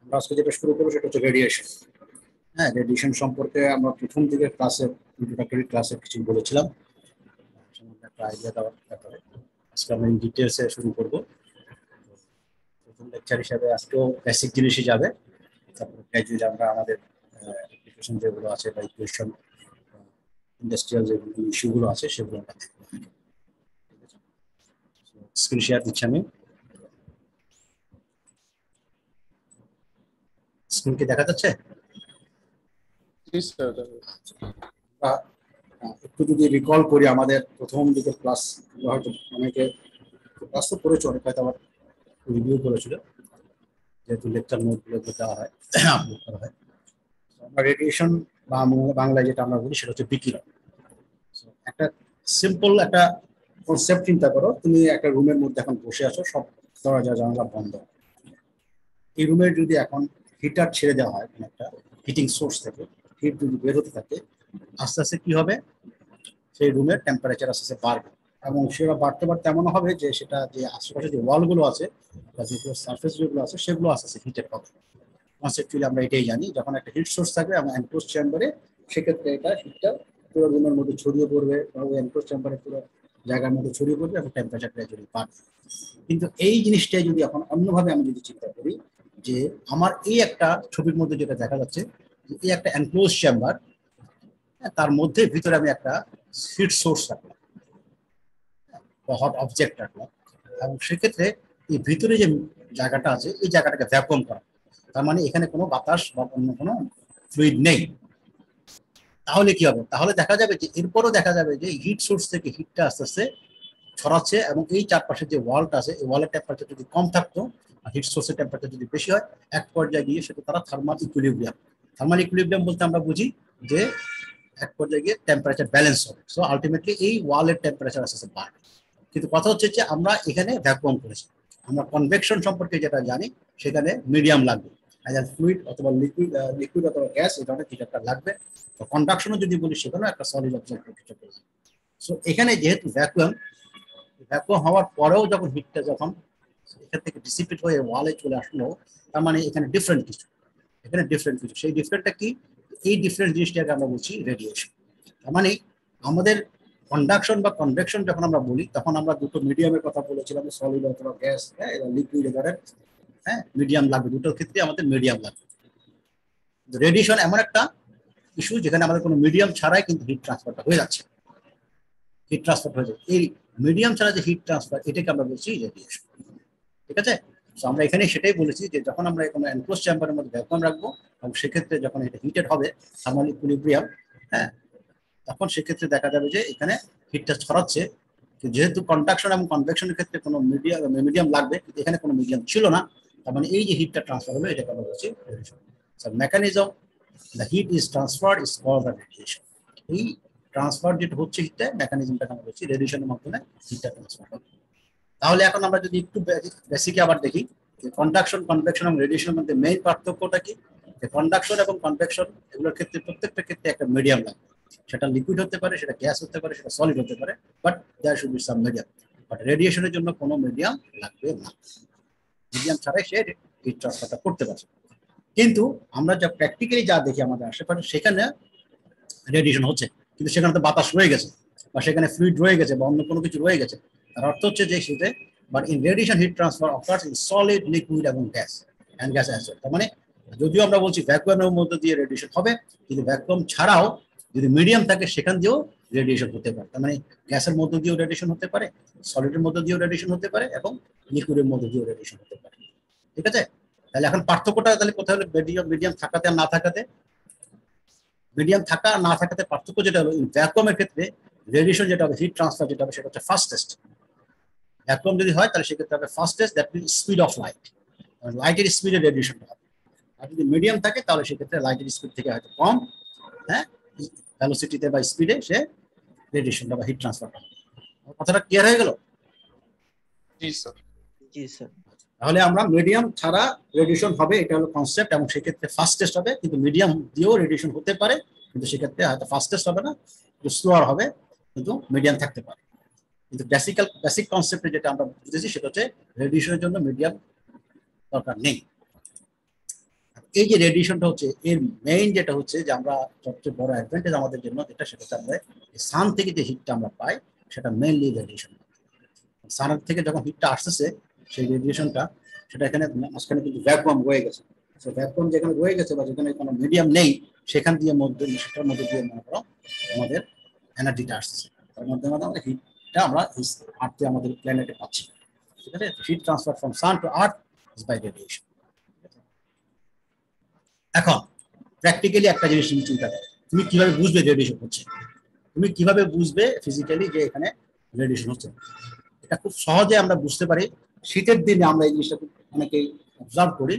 আমরা আজকে যেটা শুরু করবো সেটা হচ্ছে রেডিয়েশন। হ্যাঁ, রেডিয়েশন সম্পর্কে আমরা প্রথম দিকে ক্লাসে ইন্ট্রোডাক্টরি ক্লাসে কিছু বলেছিলাম, একটা আইডিয়া দেওয়ার ব্যাপারে। আজকে আমরা ইন ডিটেলসে শুরু করবো। প্রথম লেকচার হিসাবে আজকেও বেসিক জিনিসই যাবে, তারপরে গ্র্যাজুয়ালি আমরা আমাদের অ্যাপ্লিকেশন যেগুলো আছে বা ইকুয়েশন, ইন্ডাস্ট্রিয়াল যে ইস্যুগুলো আছে সেগুলো আমরা দেখবো। স্ক্রিন শেয়ার দিচ্ছি আমি। স্ক্রিন কি দেখা যাচ্ছে? একটু যদি রিকল করি আমাদের প্রথম দিকের ক্লাস, হয়তো অনেকে ক্লাস তো করেছে, অনেক হয়তো আবার রিভিউ করেছিল, যেহেতু লেকচার নোটগুলো দেওয়া হয়, আপলোড করা হয়। আমরা রেডিয়েশন বা বাংলায় যেটা আমরা বলি সেটা হচ্ছে বিকিরণ। একটা সিম্পল একটা কনসেপ্ট চিন্তা করো, তুমি একটা রুমের মধ্যে এখন বসে আছো, সব দরজা জানালা বন্ধ। এই রুমের যদি এখন হিটার ছেড়ে দেওয়া হয়, একটা হিটিং সোর্স থেকে হিট যদি বের হতে থাকে, আস্তে আস্তে কি হবে, সেই রুমের টেম্পারেচার আস্তে আস্তে বাড়বে, এবং সেটা বাড়তে বাড়তে এমন হবে যে সেটা যে আশেপাশে যে ওয়ালগুলো আছে বা যেগুলো সার্ফেস যেগুলো আছে সেগুলো আস্তে আস্তে হিটেড হবে। কনসেপচুয়ালি আমরা এটাই জানি, যখন একটা হিট সোর্স থাকবে এবং এনক্লোজ চেম্বারে, সেক্ষেত্রে এটা হিটটা পুরো রুমের মধ্যে ছড়িয়ে পড়বে, ওই এনক্লোজ চেম্বারে পুরো জায়গার মধ্যে ছড়িয়ে পড়বে এবং টেম্পারেচার গ্র্যাজুয়ালি বাড়বে। কিন্তু এই জিনিসটাই যদি এখন অন্যভাবে আমি যদি চিন্তা করি, যে আমার এই একটা ছবির মধ্যে যেটা দেখা যাচ্ছে, এই একটা এনক্লোজ চেম্বার, তার মধ্যে ভিতরে আমি একটা হিট সোর্স রাখলাম বা হট অবজেক্ট রাখলাম, এবং সেক্ষেত্রে এই ভিতরে যে জায়গাটা আছে এই জায়গাটাকে ভ্যাকুয়াম করা, তার মানে এখানে কোনো বাতাস বা অন্য কোনো ফ্লুইড নেই। তাহলে কি হবে? তাহলে দেখা যাবে যে এরপরও দেখা যাবে যে হিট সোর্স থেকে হিটটা আস্তে আস্তে ছড়াচ্ছে, এবং এই চারপাশে যে ওয়ালটা আছে এই ওয়ালের টেম্পারেচার যদি কম থাকতো আর হিট সোর্সের টেম্পারেচার যদি বেশি হয়, এক পর্যায়ে গিয়ে সেটা তারা থার্মাল ইকুইলিব্রিয়াম। থার্মাল ইকুইলিব্রিয়াম বলতে আমরা বুঝি যে এক পর্যায়ে গিয়ে টেম্পারেচার ব্যালেন্স হবে। সো আলটিমেটলি এই ওয়ালের টেম্পারেচার আস্তে আস্তে বাড়বে। কিন্তু কথা হচ্ছে যে আমরা এখানে ভ্যাকুয়াম করেছি। আমরা কনভেকশন সম্পর্কে যেটা জানি, সেখানে মিডিয়াম লাগবে, ফ্লুইড অথবা লিকুইড অথবা গ্যাস, এই ধরনের কিছু একটা লাগবে। তো কন্ডাকশনও যদি বলি, সেখানেও একটা সলিড অবজেক্ট কিছু একটা লাগবে। সো এখানে যেহেতু ভ্যাকুয়াম, ভ্যাকুয়াম হওয়ার পরেও যখন হিটটা যখন এখান থেকে ডিসিপেট হয়ে ওয়ালে চলে আসলো, তার মানে এখানে ডিফারেন্ট কিছু, এখানে ডিফারেন্ট কিছু। সেই ডিফারেন্টটা কি? এই ডিফারেন্ট জিনিসটাকে আমরা বলছি রেডিয়েশন। তার মানে আমাদের কন্ডাকশন বা কনভেকশন যখন আমরা বলি, তখন আমরা দুটো মিডিয়ামের কথা বলেছিলাম, সলিড অথবা গ্যাস, হ্যাঁ, লিকুইড এবারে, হ্যাঁ, মিডিয়াম লাগবে, দুটোর ক্ষেত্রে আমাদের মিডিয়াম লাগবে। রেডিয়েশন এমন একটা ইস্যু যেখানে আমাদের কোনো মিডিয়াম ছাড়াই কিন্তু হিট ট্রান্সফারটা হয়ে যাচ্ছে, হিট ট্রান্সফার হয়ে যাচ্ছে। এই মিডিয়াম ছাড়া যে হিট ট্রান্সফার, এটাকে আমরা বলছি রেডিয়েশন। ঠিক আছে? তো আমরা এখানে সেটাই বলেছি যে যখন আমরা কোনো এনক্লোজ চেম্বারের মধ্যে ভ্যাকুয়াম রাখবো, এবং সেক্ষেত্রে যখন এটা হিটেড হবে থার্মাল ইকুইলিব্রিয়াম, হ্যাঁ, তখন সেক্ষেত্রে দেখা যাবে যে এখানে হিটটা ছড়াচ্ছে। যেহেতু কন্ডাকশন এবং কনভেকশনের ক্ষেত্রে কোনো মিডিয়াম লাগবে, কিন্তু এখানে কোনো মিডিয়াম ছিল না, তার মানে এই যে হিটটা ট্রান্সফার হলো, এটাকে আমরা বলছি radiation. Mechanism the heat is transferred is called the radiation. এই ট্রান্সফার যেটা হচ্ছে হিটটা, মেকানিজমটাকে আমরা বলছি রেডিয়েশনের মাধ্যমে হিটটা ট্রান্সফার হবে। তাহলে এখন আমরা যদি একটু বেসিকে আবার দেখি, কন্ডাকশন, কনভেকশন এবং রেডিয়েশনের মধ্যে মেইন পার্থক্যটা কি? কন্ডাকশন এবং কনভেকশন এগুলোর ক্ষেত্রে প্রত্যেকটা ক্ষেত্রে একটা মিডিয়াম লাগবে। সেটা লিকুইড হতে পারে, সেটা গ্যাস হতে পারে, সেটা সলিড হতে পারে, but there should be some medium. But রেডিয়েশনের জন্য কোনো মিডিয়াম লাগবে না, মিডিয়াম ছাড়াই সে হিট ট্রান্সফারটা করতে পারে। কিন্তু আমরা যা প্র্যাকটিক্যালি যা দেখি আমাদের আশেপাশে, সেখানে রেডিয়েশন হচ্ছে, কিন্তু সেখানে তো বাতাস রয়ে গেছে, বা সেখানে ফ্লুইড রয়ে গেছে, বা অন্য কোনো কিছু রয়ে গেছে। তার অর্থ হচ্ছে যে সেটা, but in radiation heat transfer occurs in solid, liquid এবং gas and gas as well. তার মানে যদিও আমরা বলছি ভ্যাকুয়ামের মধ্যে দিয়ে রেডিয়েশন হবে, কিন্তু ভ্যাকুয়াম ছাড়াও যদি মিডিয়াম থাকে সেখান দিয়েও রেডিয়েশন হতে পারে। তার মানে গ্যাসের মধ্যে দিয়েও রেডিয়েশন হতে পারে, সলিডের মধ্যে দিয়েও রেডিয়েশন হতে পারে, এবং লিকুইডের মধ্যে দিয়েও রেডিয়েশন হতে পারে। ঠিক আছে? তাহলে এখন পার্থক্যটা তাহলে কোথায় হলো? মিডিয়াম থাকাতে আর না থাকাতে। মিডিয়াম থাকা আর না থাকাতে পার্থক্য যেটা হলো, ভ্যাকুয়ামের ক্ষেত্রে রেডিয়েশন যেটা হবে, হিট ট্রান্সফার যেটা হবে, সেটা হচ্ছে ফাস্টেস্ট। ভ্যাকুয়াম যদি হয় তাহলে সেক্ষেত্রে হবে fastest, that means speed of light, লাইটের স্পিডে রেডিয়েশনটা হবে। আর যদি মিডিয়াম থাকে তাহলে সেক্ষেত্রে লাইটের স্পিড থেকে হয়তো কম, হ্যাঁ, ভ্যালোসিটিতে বা স্পিডে সে রেডিয়েশনটা বা হিট ট্রান্সফারটা হবে। কথাটা ক্লিয়ার হয়ে গেল? জি স্যার। জি স্যার। তাহলে আমরা মিডিয়াম ছাড়া রেডিয়েশন হবে, এটা হলো কনসেপ্ট, এবং সেক্ষেত্রে ফাস্টেস্ট হবে। কিন্তু মিডিয়াম দিয়েও রেডিয়েশন হতে পারে, কিন্তু সেক্ষেত্রে হয়তো ফাস্টেস্ট হবে না, একটু স্লোয়ার হবে, কিন্তু মিডিয়াম থাকতে পারে। কিন্তু বেসিক কনসেপ্টে যেটা আমরা বুঝেছি সেটা হচ্ছে রেডিয়েশনের জন্য মিডিয়াম দরকার নেই। এই যে রেডিয়েশনটা হচ্ছে এর মেইন যেটা হচ্ছে যে আমরা সবচেয়ে বড় অ্যাডভান্টেজ আমাদের জন্য যেটা সেটা হচ্ছে আমরা সান থেকে যে হিটটা আমরা পাই সেটা মেইনলি রেডিয়েশন। সান থেকে যখন হিটটা আসতেছে সেই রেডিয়েশনটা সেটা এখানে মাঝখানে কিন্তু ভ্যাকুয়াম রয়ে গেছে। ভ্যাকুয়াম যেখানে রয়ে গেছে বা যেখানে কোনো মিডিয়াম নেই সেখান দিয়ে মধ্যে সেটার মধ্যে দিয়ে মনে করো আমাদের এনার্জিটা আসছে, তার মাধ্যমে আমরা হিটটা আমরা আর্থে আমাদের প্ল্যানেটে পাচ্ছি। ঠিক আছে, heat transfer from sun to earth is by radiation. এখন প্র্যাকটিক্যালি একটা জিনিস তুমি চিন্তা করো, তুমি কিভাবে বুঝবে রেডিয়েশন হচ্ছে, তুমি কিভাবে বুঝবে ফিজিক্যালি যে এখানে রেডিয়েশন হচ্ছে। এটা খুব সহজে আমরা বুঝতে পারি। শীতের দিনে আমরা এই জিনিসটা খুব অনেকেই অবজার্ভ করি,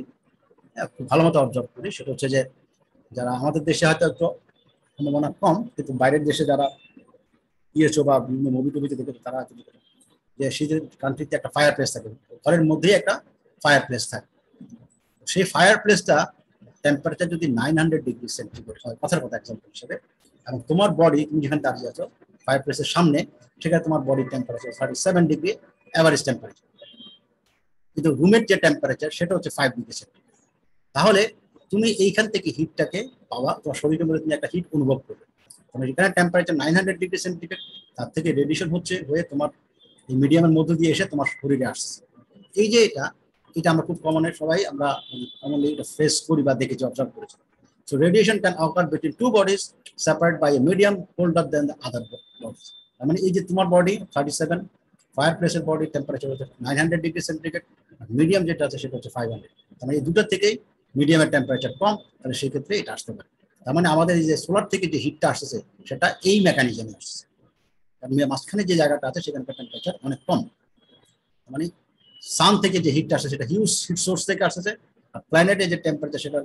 খুব ভালো মতো অবজার্ভ করি। সেটা হচ্ছে যে যারা আমাদের দেশে হয়তো একটু সম্ভাবনা কম, কিন্তু বাইরের দেশে যারা গিয়েছো বা বিভিন্ন মুভি টুভিতে দেখেছো তারা যে শীতের কান্ট্রিতে একটা ফায়ার প্লেস থাকে, ঘরের মধ্যেই একটা ফায়ার প্লেস থাকে। সেই ফায়ার প্লেসটা টেম্পারেচার যদি 900 ডিগ্রি সেন্টিগ্রেড হয়, কথার কথা এক্সাম্পল হিসেবে, এবং তোমার বডি তুমি যেখানে দাঁড়িয়ে আছো ফায়ার প্লেসের সামনে, সেখানে তোমার body temperature 37 degree average temperature, কিন্তু রুমের যে টেম্পারেচার সেটা হচ্ছে 5 ডিগ্রি সেন্টিগ্রেড। তাহলে তুমি এইখান থেকে হিটটাকে পাওয়া, তোমার শরীরের মধ্যে তুমি একটা হিট অনুভব করবে। তোমার এখানে টেম্পারেচার 900 ডিগ্রি সেন্টিগ্রেড, তার থেকে রেডিয়েশন হচ্ছে হয়ে তোমার এই মিডিয়ামের মধ্যে দিয়ে এসে তোমার শরীরে আসছে। এই যে এটা এটা আমরা খুব কমনে সবাই আমরা কমনলি এটা ফেস করি বা দেখেছি, অবজার্ভ করেছি। So radiation can occur between two bodies separated by a medium colder than the other bodies. I mean, এই যে তোমার বডি 37, ফায়ার প্লেসের বডি টেম্পারেচার হচ্ছে 900 ডিগ্রি সেন্টিগ্রেড, মিডিয়াম যেটা আছে সেটা হচ্ছে 500। মানে এই দুটোর থেকেই মিডিয়ামের টেম্পারেচার কম, তাহলে সেই ক্ষেত্রে এটা আসতে পারে। তার মানে আমাদের এই যে সোলার থেকে যে হিটটা আসছে সেটা এই মেকানিজমে আসছে, মাঝখানে যে জায়গাটা আছে সেখানকার টেম্পারেচার অনেক কম। মানে সান থেকে যে হিটটা আসছে সেটা হিউজ হিট সোর্স থেকে আসছে, আর প্ল্যানেটে যে টেম্পারেচার সেটা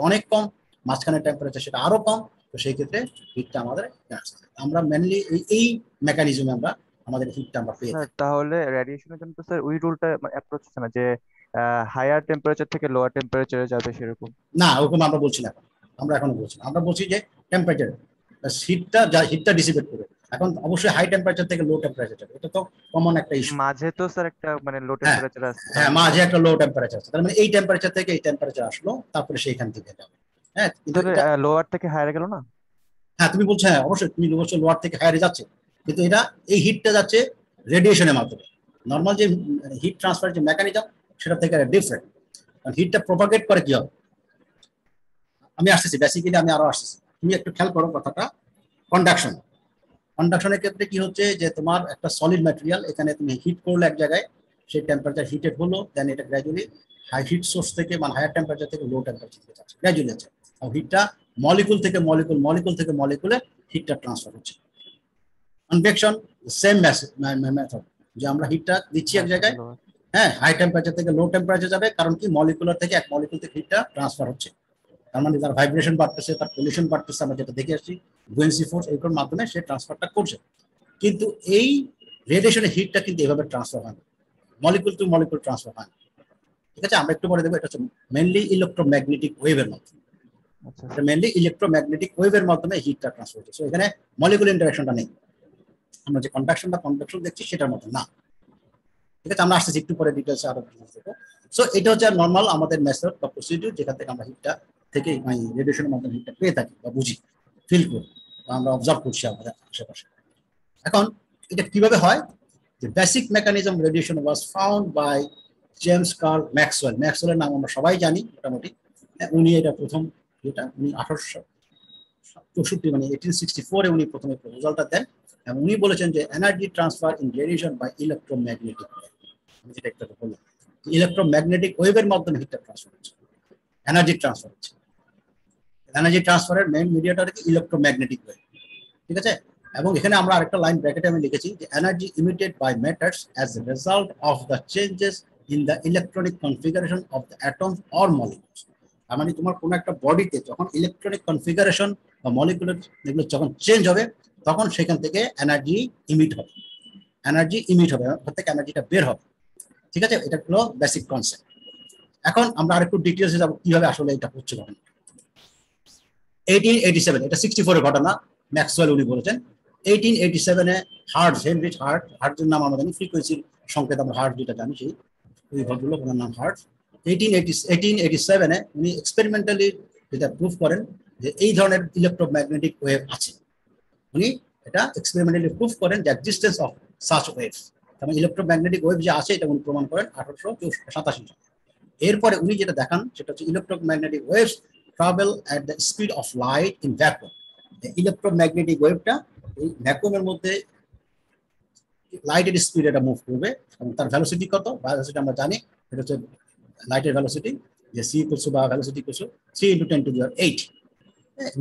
অনেক কম, মাঝখানে টেম্পারেচার সেটা আরো কম। তো সেই ক্ষেত্রে হিটটা আমাদের আসছে। আমরা মেনলি এই মেকানিজমে আমরা আমাদের হিটটা আমরা পেয়ে স্যার থাকি। তাহলে রেডিয়েশনের জন্য তো স্যার ওই রুলটা অ্যাপ্রোচ হচ্ছে না যে হায়ার টেম্পারেচার থেকে লোয়ার টেম্পারেচারে যাবে সেরকম? না, ওরকম আমরা বলছি না, আমরা এখনো বলছি না। আমরা বলছি যে টেম্পারেচার হিটটা ডিসিপেট করে। এখন অবশ্যই হাই টেম্পারেচার থেকে লো টেম্পারেচার যাবে, এটা তো কমন একটা ইস্যু। মাঝে তো স্যার একটা মানে লো হ্যাঁ, টেম্পারেচার আছে হ্যাঁ, তাহলে। মাঝে একটা লো টেম্পারেচার আছে, তার মানে এই টেম্পারেচার থেকে এই টেম্পারেচার আসলো, তারপরে সেইখান থেকে যাবে। হ্যাঁ, কিন্তু তাহলে এটা, লোয়ার থেকে হায়ার গেল না? হ্যাঁ তুমি বলছো, হ্যাঁ অবশ্যই তুমি অবশ্যই লোয়ার থেকে হায়ারে যাচ্ছে, কিন্তু এটা এই হিটটা যাচ্ছে রেডিয়েশনের মাধ্যমে। নর্মাল যে হিট ট্রান্সফার যে মেকানিজম সেটা থেকে ডিফারেন্ট। কারণ হিটটা প্রপাগেট করে কি হবে, আমি আসতেছি বেসিক্যালি, আমি আরো আসতেছি, তুমি একটু খেয়াল করো কথাটা। কন্ডাকশন, কন্ডাকশনের ক্ষেত্রে কি হচ্ছে যে তোমার একটা সলিড ম্যাটেরিয়াল, এখানে তুমি হিট করলে এক জায়গায়, সেই টেম্পারেচার হিটেড হলো, দেন এটা গ্র্যাজুয়ালি হাই হিট সোর্স থেকে মানে হায়ার টেম্পারেচার থেকে লো টেম্পারেচার থেকে যাচ্ছে গ্র্যাজুয়ালি আছে। আর হিটটা মলিকুল থেকে মলিকুল, মলিকুল থেকে মলিকুলে হিটটা ট্রান্সফার হচ্ছে। কনভেকশন সেম মেথড, যে আমরা হিটটা দিচ্ছি এক হায়ার থেকে জায়গায়, লোয়ার। হ্যাঁ হাই টেম্পারেচার থেকে লো টেম্পারেচার যাবে, কারণ কি মলিকুলার থেকে এক মলিকুল থেকে হিটটা ট্রান্সফার হচ্ছে। তার মানে তার ভাইব্রেশন বাড়তেছে, তার পলিউশন বাড়তেছে, আমরা যেটা দেখে আসছি বুয়েন্সি ফোর্স, এইগুলোর মাধ্যমে সে ট্রান্সফারটা করছে। কিন্তু এই রেডিয়েশনের হিটটা কিন্তু এভাবে ট্রান্সফার হয় না, মলিকুল টু মলিকুল ট্রান্সফার হয় না। ঠিক আছে, আমরা একটু পরে দেখবো এটা হচ্ছে মেনলি ইলেকট্রোম্যাগনেটিক ওয়েভের মাধ্যমে। আচ্ছা এটা মেনলি ইলেকট্রোম্যাগনেটিক ওয়েভের মাধ্যমে হিটটা ট্রান্সফার হচ্ছে। এখানে মলিকুল ইন্টারাকশনটা নেই, আমরা যে কনভেকশন দেখছি সেটার মতো না। ঠিক আছে, আমরা আসতেছি একটু পরে ডিটেলসে আরো দেখবো। সো এটা হচ্ছে নর্মাল আমাদের মেথড বা প্রসিডিউর, যেখান থেকে আমরা হিটটা থেকে মানে রেডিয়েশনের মাধ্যমে হিটটা পেয়ে থাকি বা বুঝি, ফিল করি বা আমরা অবজার্ভ করছি আমাদের আশেপাশে। এখন এটা কিভাবে হয়, যে basic mechanism radiation was found by James Carl Maxwell. ম্যাক্সওয়েলের নাম আমরা সবাই জানি মোটামুটি। উনি এটা প্রথম, যেটা উনি 1864 মানে 1864 উনি প্রথমে প্রপোজালটা দেন, এবং উনি বলেছেন যে energy transfer in radiation by electromagnetic wave. আমি যেটা একটু বললাম, ইলেকট্রোম্যাগনেটিক ওয়েভের মাধ্যমে হিটটা ট্রান্সফার হচ্ছে, এনার্জি ট্রান্সফার হচ্ছে। এনার্জি ট্রান্সফারের মেইন মিডিয়াটা হচ্ছে ইলেকট্রোম্যাগনেটিক ওয়েভ। ঠিক আছে, এবং এখানে আমরা আরেকটা লাইন ব্র্যাকেটে আমি লিখেছি যে energy emitted by matters as a result of the changes in the electronic configuration of the atoms or molecules. তার মানে তোমার কোনো একটা বডিতে যখন ইলেকট্রনিক কনফিগারেশন বা মলিকুলার এগুলো যখন চেঞ্জ হবে, তখন সেখান থেকে এনার্জি ইমিট হবে, এনার্জি ইমিট হবে, ওখান থেকে এনার্জিটা বের হবে। ঠিক আছে, এটা হলো বেসিক কনসেপ্ট। এখন আমরা আরেকটু ডিটেলসে যাবো কিভাবে আসলে এটা হচ্ছে ঘটনা। 1887, এটা 64 এর ঘটনা, ম্যাক্সওয়েল উনি বলেছেন। 1887-এ হার্টজ, হেনরিচ হার্ট, হার্টের নাম আমরা জানি, ফ্রিকোয়েন্সির সংকেত আমরা হার্ট যেটা জানি, সেই ওই ভদ্রলোক ওনার নাম হার্টজ। 1887 উনি এক্সপেরিমেন্টালি যেটা প্রুভ করেন যে এই ধরনের ইলেকট্রোম্যাগনেটিক ওয়েভ আছে। উনি এটা এক্সপেরিমেন্টালি প্রুভ করেন যে এক্সিস্টেন্স অফ সাচ ওয়েভস, মানে ইলেকট্রোম্যাগনেটিক ওয়েভ যে আছে এটা উনি প্রমাণ করেন 1887 সালে। এরপরে উনি যেটা দেখান সেটা হচ্ছে electromagnetic waves travel at the speed of light in vacuum. Electromagnetic ওয়েভটা এই ভ্যাকুয়ামের মধ্যে লাইটের স্পিড এটা মুভ করবে এবং তার ভ্যালোসিটি কত, ভ্যালোসিটি আমরা জানি এটা হচ্ছে লাইটের ভ্যালোসিটি যে c ইকুয়ালস বা velocity equals 3 × 10⁸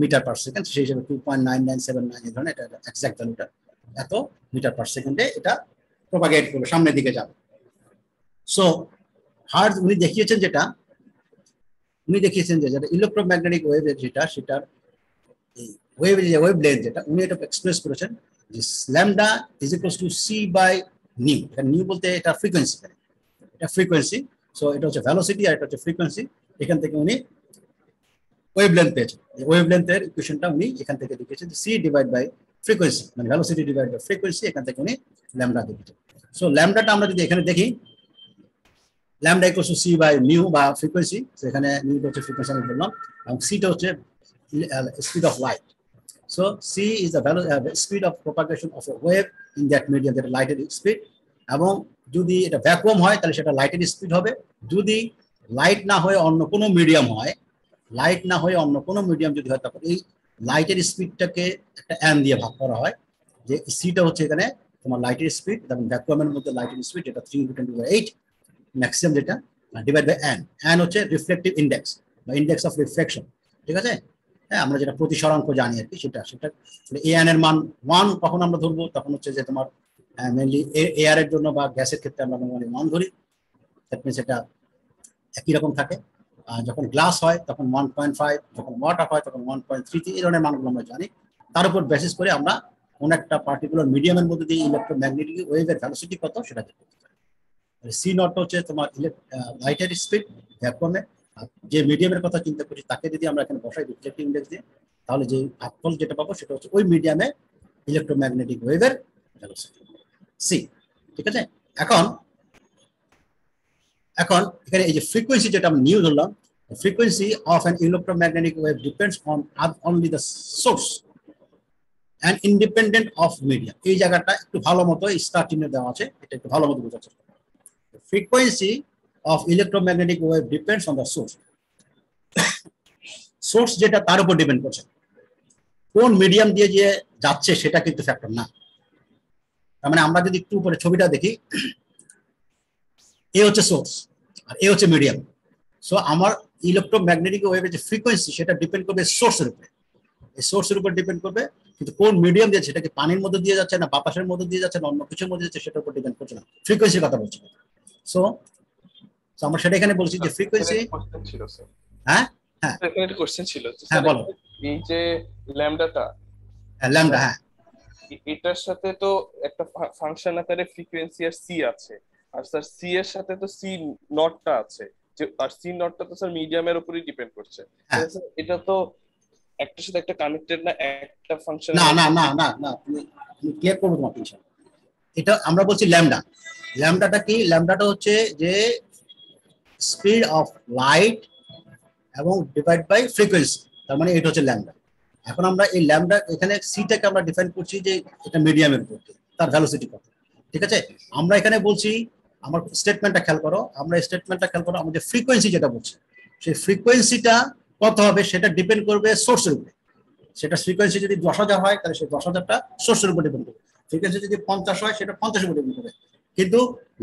metre per second, সেই হিসেবে 2.9979 এই ধরনের এটা এক্সাক্ট ভ্যালুটা এত মিটার পার সেকেন্ডে এটা প্রপাগেট করবে, সামনের দিকে যাবে। সো হার্জ উনি দেখিয়েছেন যে যেটা ইলেকট্রোম্যাগনেটিক ওয়েভের যেটা সেটার এই ওয়েভের যে ওয়েভ লেন্থ যেটা উনি এটা এক্সপ্রেস করেছেন যে lambda is equals to c by nu. এটা নিউ বলতে এটা ফ্রিকোয়েন্সি, এটা ফ্রিকোয়েন্সি। সো এটা হচ্ছে ভ্যালোসিটি আর এটা হচ্ছে ফ্রিকোয়েন্সি। এখান থেকে উনি ওয়েভ লেন্থ পেয়েছেন। ওয়েভ লেন্থের ইকুয়েশনটা উনি এখান থেকে দেখিয়েছেন যে c ডিভাইড বাই ফ্রিকোয়েন্সি, মানে ভ্যালোসিটি ডিভাইড বাই ফ্রিকোয়েন্সি, এখান থেকে উনি ল্যামডা দেখিয়েছেন। সো ল্যামডাটা আমরা যদি এখানে দেখি lambda equals to c by nu বা ফ্রিকোয়েন্সি, সেখানে নিউ হচ্ছে ফ্রিকোয়েন্সি আমি বললাম, এবং সিটা হচ্ছে speed of light. So c is the speed of propagation of a wave in that medium, that lighted speed. এবং যদি এটা ভ্যাকুয়াম হয় তাহলে সেটা লাইটের স্পিড হবে। যদি লাইট না হয়ে অন্য কোনো মিডিয়াম হয়, যদি হয় তখন এই লাইটের স্পিডটাকে একটা n দিয়ে ভাগ করা হয়, যে সিটা হচ্ছে এখানে তোমার লাইটের স্পিড এবং ভ্যাকুয়ামের মধ্যে লাইটের স্পিড যেটা 3 × 10⁸ ম্যাক্সিমাম যেটা ডিভাইড বাই n হচ্ছে রিফ্লেকটিভ ইন্ডেক্স বা ইন্ডেক্স অফ রিফ্লেকশন, ঠিক আছে? হ্যাঁ, আমরা যেটা প্রতিসরাঙ্ক জানি আর কি, সেটা an এর মান 1 কখন আমরা ধরবো, তখন হচ্ছে যে তোমার মেইনলি এয়ার এর জন্য বা গ্যাসের ক্ষেত্রে আমরা নরমালি 1 ধরি, দ্যাট মিন্স এটা একই রকম থাকে। যখন গ্লাস হয় তখন 1.5, যখন ওয়াটার হয় তখন 1.33, এই ধরনের মানগুলো আমরা জানি। তার উপর বেসিস করে আমরা কোন একটা পার্টিকুলার মিডিয়ামের মধ্যে দিয়ে ইলেকট্রোম্যাগনেটিক ওয়েভের ভ্যালোসিটি কত সেটা দেখতে পারি। সি নট হচ্ছে তোমার লাইটের স্পিড ভ্যাকুয়ামে। যে মিডিয়ামের কথা চিন্তা করছি তাকে যদি আমরা এখানে বসাই রিফ্লেক্টিভ ইন্ডেক্স দিয়ে, তাহলে যে ভাগফল যেটা পাবো সেটা হচ্ছে ওই মিডিয়ামে ইলেকট্রোম্যাগনেটিক ওয়েভের ভ্যালোসিটি সি, ঠিক আছে? এখন এখানে এই যে ফ্রিকোয়েন্সি যেটা আমরা নিউ ধরলাম, frequency of an electromagnetic wave depends on only the source and independent of medium. এই জায়গাটা একটু ভালো মতো স্টার চিহ্ন দেওয়া আছে, এটা একটু ভালো মতো বোঝার চেষ্টা করুন। Frequency of electromagnetic wave depends on the source. Source যেটা তার উপর ডিপেন্ড করছে, কোন মিডিয়াম দিয়ে যে যাচ্ছে সেটা কিন্তু ফ্যাক্টর না। তার মানে আমরা যদি একটু উপরে ছবিটা দেখি, এ হচ্ছে সোর্স আর এ হচ্ছে মিডিয়াম। সো আমার ইলেকট্রোম্যাগনেটিক ওয়েভের যে ফ্রিকোয়েন্সি সেটা ডিপেন্ড করবে সোর্সের উপরে, এই সোর্সের উপর ডিপেন্ড করবে, কিন্তু কোন মিডিয়াম দিয়ে, সেটা কি পানির মধ্যে দিয়ে যাচ্ছে না বাতাসের মধ্যে দিয়ে যাচ্ছে না অন্য কিছুর মধ্যে যাচ্ছে সেটার উপর ডিপেন্ড করছে না, ফ্রিকোয়েন্সির কথা বলছি। সো আমরা সেটা এখানে বলছি যে ফ্রিকোয়েন্সি। হ্যাঁ হ্যাঁ একটা কোশ্চেন ছিল, হ্যাঁ বলো। এই যে ল্যামডাটা, ল্যামডা, হ্যাঁ এটার সাথে তো একটা ফাংশন আকারে ফ্রিকোয়েন্সি আর সি আছে, আর স্যার সি এর সাথে তো সি নটটা আছে, যে আর সি নটটা তো স্যার মিডিয়ামের উপরই ডিপেন্ড করছে। এটা তো একটার সাথে একটা কানেক্টেড না, একটা ফাংশন। না না না না না তুমি ক্লিয়ার করবো তোমার টেনশন। এটা আমরা বলছি ল্যামডা। ল্যামডাটা কি? ল্যামডাটা হচ্ছে যে স্পিড অফ লাইট এবং ডিভাইড বাই ফ্রিকোয়েন্সি, তার মানে এটা হচ্ছে ল্যামডা। এখন আমরা এই ল্যামডা এখানে সিটাকে আমরা ডিফাইন করছি যে এটা মিডিয়ামের উপর, তার ভ্যালোসিটি কত, ঠিক আছে? আমরা এখানে বলছি, আমার স্টেটমেন্টটা খেয়াল করো, আমাদের ফ্রিকোয়েন্সি যেটা বলছি সেই ফ্রিকোয়েন্সিটা কত হবে সেটা ডিপেন্ড করবে সোর্সের উপরে। সেটা ফ্রিকোয়েন্সি যদি 10,000 হয় তাহলে সেই 10,000টা সোর্সের উপর ডিপেন্ড করবে, ফ্রিকোয়েন্সি যদি 50 হয় সেটা 50-এর উপর ডিপেন্ড করবে, কিন্তু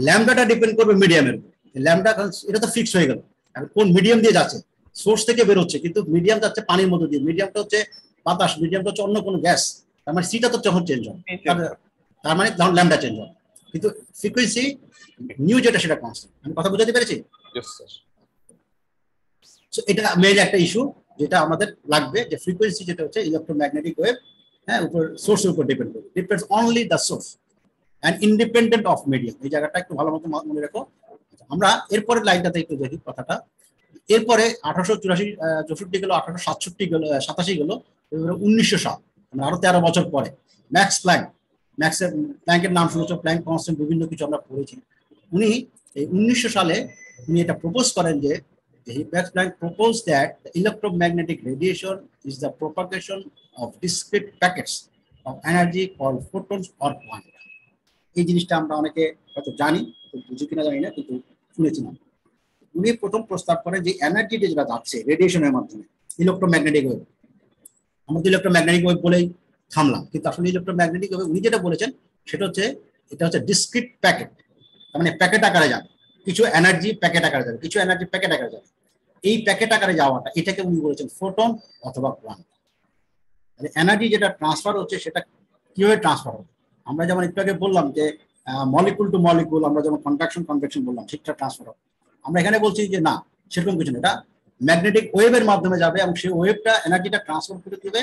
ল্যামডাটা ডিপেন্ড করবে মিডিয়ামের উপর। ল্যামডা এটা তো ফিক্স হয়ে গেল, কোন মিডিয়াম দিয়ে যাচ্ছে, সোর্স থেকে বের হচ্ছে, কিন্তু মিডিয়াম যাচ্ছে পানির মধ্যে দিয়ে, মিডিয়ামটা হচ্ছে বাতাস, মিডিয়ামটা হচ্ছে অন্য কোনো গ্যাস, তার মানে সিটা তো যখন চেঞ্জ হয় তার মানে তখন ল্যামডা চেঞ্জ হয়, কিন্তু ফ্রিকোয়েন্সি নিউ যেটা সেটা কনস্ট্যান্ট। আমি কথা বুঝাতে পেরেছি? এটা মেইন একটা ইস্যু যেটা আমাদের লাগবে, যে ফ্রিকোয়েন্সি যেটা হচ্ছে ইলেকট্রোম্যাগনেটিক ওয়েভ, হ্যাঁ, উপর সোর্সের উপর ডিপেন্ড করে, depends only the source and independent of medium. এই জায়গাটা একটু ভালো মতো মনে রাখো। আমরা এরপরের লাইনটাতে একটু দেখি কথাটা। এরপরে 1864 গেল, 1867 গেল, 87 গেল, 1900 সাল, মানে আরো 13 বছর পরে ম্যাক্স প্ল্যাঙ্কের নাম শুনেছ, প্ল্যাঙ্ক কনস্ট্যান্ট, বিভিন্ন কিছু আমরা পড়েছি। উনি এই 1900 সালে উনি এটা প্রপোজ করেন যে Max Planck proposed that the electromagnetic radiation is the propagation of discrete packets of energy called photons or quanta. এই জিনিসটা আমরা অনেকে হয়তো জানি, বুঝি কিনা জানি না, কিন্তু শুনেছিলাম। উনি প্রথম প্রস্তাব করেন যে এনার্জি যেটা যাচ্ছে রেডিয়েশনের মাধ্যমে, ইলেকট্রোম্যাগনেটিক ওয়েভ, আমরা তো ইলেকট্রোম্যাগনেটিক ওয়েভ বলেই থামলাম, কিন্তু আসলে ইলেকট্রোম্যাগনেটিক ওয়েভ উনি যেটা বলেছেন সেটা হচ্ছে এটা হচ্ছে ডিসক্রিট প্যাকেট, তার মানে প্যাকেট আকারে যাবে, কিছু এনার্জি প্যাকেট আকারে যাবে, কিছু এনার্জি প্যাকেট আকারে যাবে। এই প্যাকেট আকারে যাওয়াটা এটাকে উনি বলেছেন ফোটন অথবা কোয়ান্টা। মানে এনার্জি যেটা ট্রান্সফার হচ্ছে সেটা কিভাবে ট্রান্সফার হবে, আমরা যেমন একটু আগে বললাম যে মলিকুল টু মলিকুল আমরা যেমন কন্ডাকশন কনভেকশন বললাম ঠিকঠাক ট্রান্সফার হবে, আমরা এখানে বলছি যে না সেরকম কিছু না, এটা ম্যাগনেটিক ওয়েভের মাধ্যমে যাবে এবং সেই ওয়েভটা এনার্জিটা ট্রান্সফার করে দেবে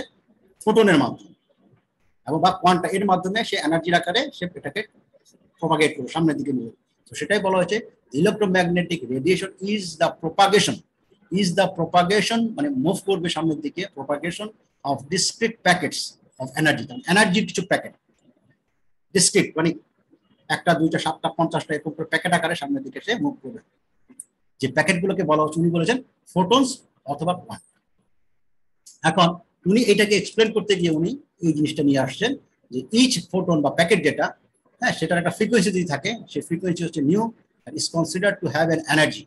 ফোটনের মাধ্যমে এবং বা কোয়ান্টা এর মাধ্যমে সে এনার্জির আকারে সে এটাকে প্রপাগেট করবে, সামনের দিকে নিয়ে। তো সেটাই বলা হয়েছে electromagnetic radiation is the propagation, মানে মুভ করবে সামনের দিকে, propagation of discrete packets of energy, এনার্জির কিছু প্যাকেট ডিসক্রিট মানে একটা দুইটা সাতটা 50টা এরকম প্যাকেট আকারে সামনের দিকে সে মুভ করবে। যে প্যাকেটগুলোকে বলা হচ্ছে উনি বলেছেন ফোটনস অথবা কোয়ান্টা। এখন উনি এটাকে এক্সপ্লেন করতে গিয়ে উনি এই জিনিসটা নিয়ে আসছেন যে ইচ ফোটন বা প্যাকেট যেটা, হ্যাঁ, সেটার একটা ফ্রিকোয়েন্সি যদি থাকে, সেই ফ্রিকোয়েন্সি হচ্ছে new, is considered to have an energy.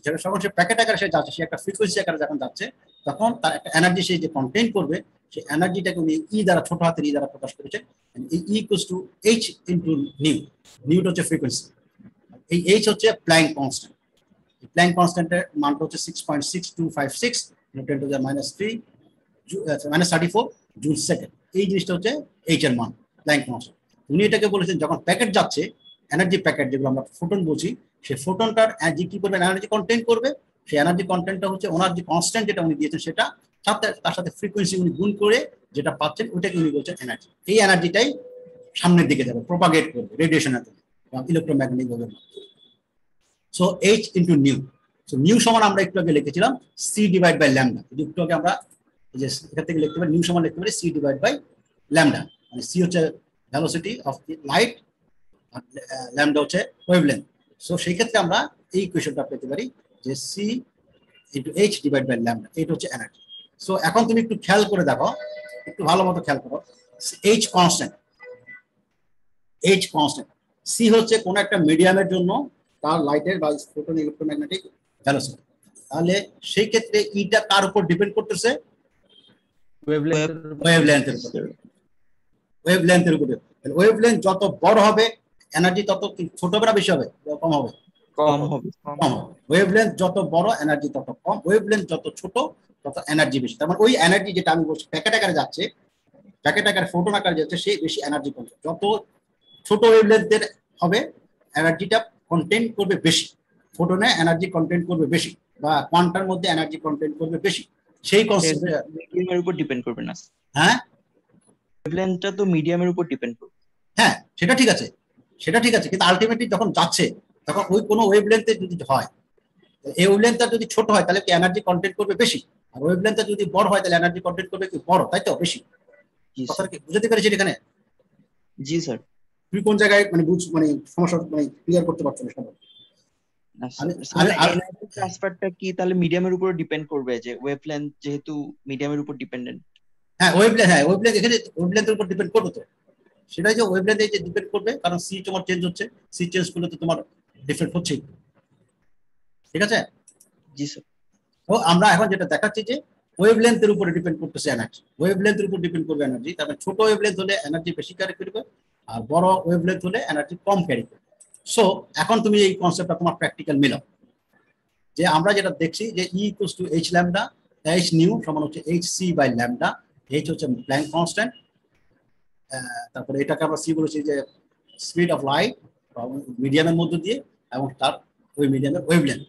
যেটা যখন সে প্যাকেট আকারে সে যাচ্ছে, সে একটা ফ্রিকোয়েন্সি আকারে যখন যাচ্ছে, তখন তার একটা এনার্জি সে যে কন্টেইন করবে, সেই এনার্জিটাকে উনি ই দ্বারা, ছোট হাতের ই দ্বারা প্রকাশ করেছেন। এই E equals to H into nu. নিউটা হচ্ছে ফ্রিকোয়েন্সি, এই এইচ হচ্ছে প্ল্যাঙ্ক কনস্ট্যান্ট। প্ল্যাঙ্ক কনস্ট্যান্টের মানটা হচ্ছে 6.6256 -34 জুল সেকেন্ড। এই জিনিসটা হচ্ছে এইচ এর মান, প্ল্যাঙ্ক কনস্ট্যান্ট। উনি এটাকে বলেছেন যখন প্যাকেট যাচ্ছে, এনার্জি প্যাকেট যেগুলো আমরা ফোটন বলছি, সেই ফোটনটার কি করবে, এনার্জি কন্টেইন করবে। সেই এনার্জি কন্টেন্টটা হচ্ছে ওনার যে কনস্ট্যান্ট যেটা উনি দিয়েছেন সেটা, তার সাথে ফ্রিকোয়েন্সি উনি গুণ করে যেটা পাচ্ছেন ওইটাকে উনি বলছেন এনার্জি। এই এনার্জিটাই সামনের দিকে যাবে, প্রপাগেট করবে রেডিয়েশনের ইলেকট্রোম্যাগনেটিক ওয়েভের মাধ্যমে। So H into new. So new সমান আমরা একটু আগে লিখেছিলাম সি ডিভাইড বাই ল্যামডা। একটু আগে আমরা যে এখান থেকে লিখতে পারি নিউ সমান লিখতে পারি সি ডিভাইড বাই ল্যামডা, মানে সি হচ্ছে ভেলোসিটি অফ লাইট আর ল্যামডা হচ্ছে ওয়েভলেন্থ। সো সেই ক্ষেত্রে আমরা এই ইকুয়েশনটা পেতে পারি যে c into h divide by lambda, এটা হচ্ছে এনার্জি। সো এখন তুমি একটু খেয়াল করে দেখো, একটু ভালো মতো খেয়াল করো, h constant, h constant, c হচ্ছে কোন একটা মিডিয়ামের জন্য তার লাইটের বা ফোটন ইলেকট্রোম্যাগনেটিক ভেলোসিটি। তাহলে সেই ক্ষেত্রে ইটা কার উপর ডিপেন্ড করতেছে, ওয়েভলেন্থের উপর। ওয়েভলেন্থের উপর, ওয়েভলেন্থ যত বড় হবে এনার্জি তত ছোট হবে না বেশি হবে, কম হবে? কম হবে। কম হবে। ওয়েভলেন্থ যত বড় এনার্জি তত কম, ওয়েভলেন্থ যত ছোট তত এনার্জি বেশি। তার মানে ওই এনার্জি যেটা আমি বলছি প্যাকেট আকারে যাচ্ছে, প্যাকেট আকারে ফোটন আকারে যাচ্ছে, সেই বেশি এনার্জি কনটেন্ট। যত ছোট ওয়েভলেন্থের হবে এনার্জিটা কন্টেন্ট করবে বেশি, ফোটনে এনার্জি কন্টেন্ট করবে বেশি, বা কোয়ান্টার মধ্যে এনার্জি কন্টেন্ট করবে বেশি। সেই কনসেপ্ট মিডিয়ামের উপর ডিপেন্ড করবে না। হ্যাঁ, ওয়েভলেন্থটা তো মিডিয়ামের উপর ডিপেন্ড করবে। হ্যাঁ সেটা ঠিক আছে, সেটা ঠিক আছে, কিন্তু আলটিমেটলি যখন যাচ্ছে তখন ওই কোনো ওয়েভলেন্থে যদি হয়, এই ওয়েভলেন্থটা যদি ছোট হয় তাহলে কি এনার্জি কন্টেন্ট করবে বেশি, আর ওয়েভলেন্থটা যদি বড় হয় তাহলে এনার্জি কন্টেন্ট করবে কি বড়, তাই তো বেশি। কথাটা কি বুঝতে পেরেছি এখানে? জি স্যার। তুমি কোন জায়গায় মানে মানে সমস্যা মানে ক্লিয়ার করতে পারছো না? এনার্জি ট্রান্সফারটা কি তাহলে মিডিয়ামের উপর ডিপেন্ড করবে, যে ওয়েভলেন্থ যেহেতু মিডিয়ামের উপর ডিপেন্ডেন্ট? হ্যাঁ ওয়েভলেন্থ এখানে ওয়েভলেন্থের উপর ডিপেন্ড করবে, তো সেটাই যে ওয়েভলেন্থে যে ডিপেন্ড করবে, কারণ সি তোমার চেঞ্জ হচ্ছে, সি চেঞ্জ করলে তো তোমার ডিফারেন্ট হচ্ছে, ঠিক আছে? জি স্যার। তো আমরা এখন যেটা দেখাচ্ছি যে ওয়েভলেন্থের উপরে ডিপেন্ড করতেছে এনার্জি, ওয়েভলেন্থের উপর ডিপেন্ড করবে এনার্জি। তারপরে ছোট ওয়েভলেন্থ হলে এনার্জি বেশি ক্যারি করবে, আর বড় ওয়েভলেন্থ হলে এনার্জি কম ক্যারি করবে। সো এখন তুমি এই কনসেপ্টটা তোমার প্র্যাকটিক্যাল মিলাও, যে আমরা যেটা দেখছি যে E equals to h lambda, h nu সমান হচ্ছে h c by lambda. H হচ্ছে প্ল্যাঙ্ক কনস্ট্যান্ট, তারপরে এটাকে আমরা সি বলেছি যে স্পিড অফ লাইট মিডিয়ামের মধ্য দিয়ে, এবং তার ওই মিডিয়ামের ওয়েভলেন্থ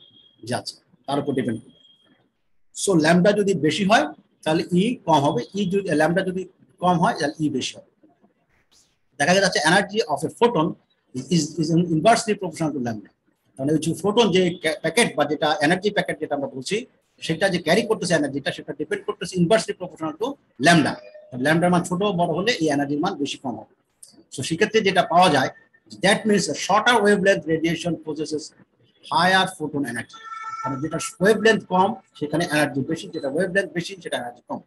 যাচ্ছে তার উপর ডিপেন্ড করবে। সো ল্যামডা যদি বেশি হয় তাহলে ই কম হবে, ই যদি ল্যামডা যদি কম হয় তাহলে ই বেশি হবে। দেখা যাচ্ছে energy of A photon is inversely proportional to lambda. মানে ওই যে ফোটন যে প্যাকেট বা যেটা এনার্জি প্যাকেট যেটা আমরা বলছি, সেটা যে ক্যারি করতেছে এনার্জিটা, সেটা ডিপেন্ড করতেছে ইনভার্সলি প্রপোর্শনাল টু ল্যামডা। ল্যামডার মান ছোট বড় হলে এই এনার্জির মান বেশি কম হবে। সো সেক্ষেত্রে যেটা পাওয়া যায়, that means shorter wavelength radiation possesses higher photon energy. মানে যেটা ওয়েভলেন্থ কম সেখানে এনার্জি বেশি, যেটা ওয়েভলেন্থ বেশি সেটা এনার্জি কম।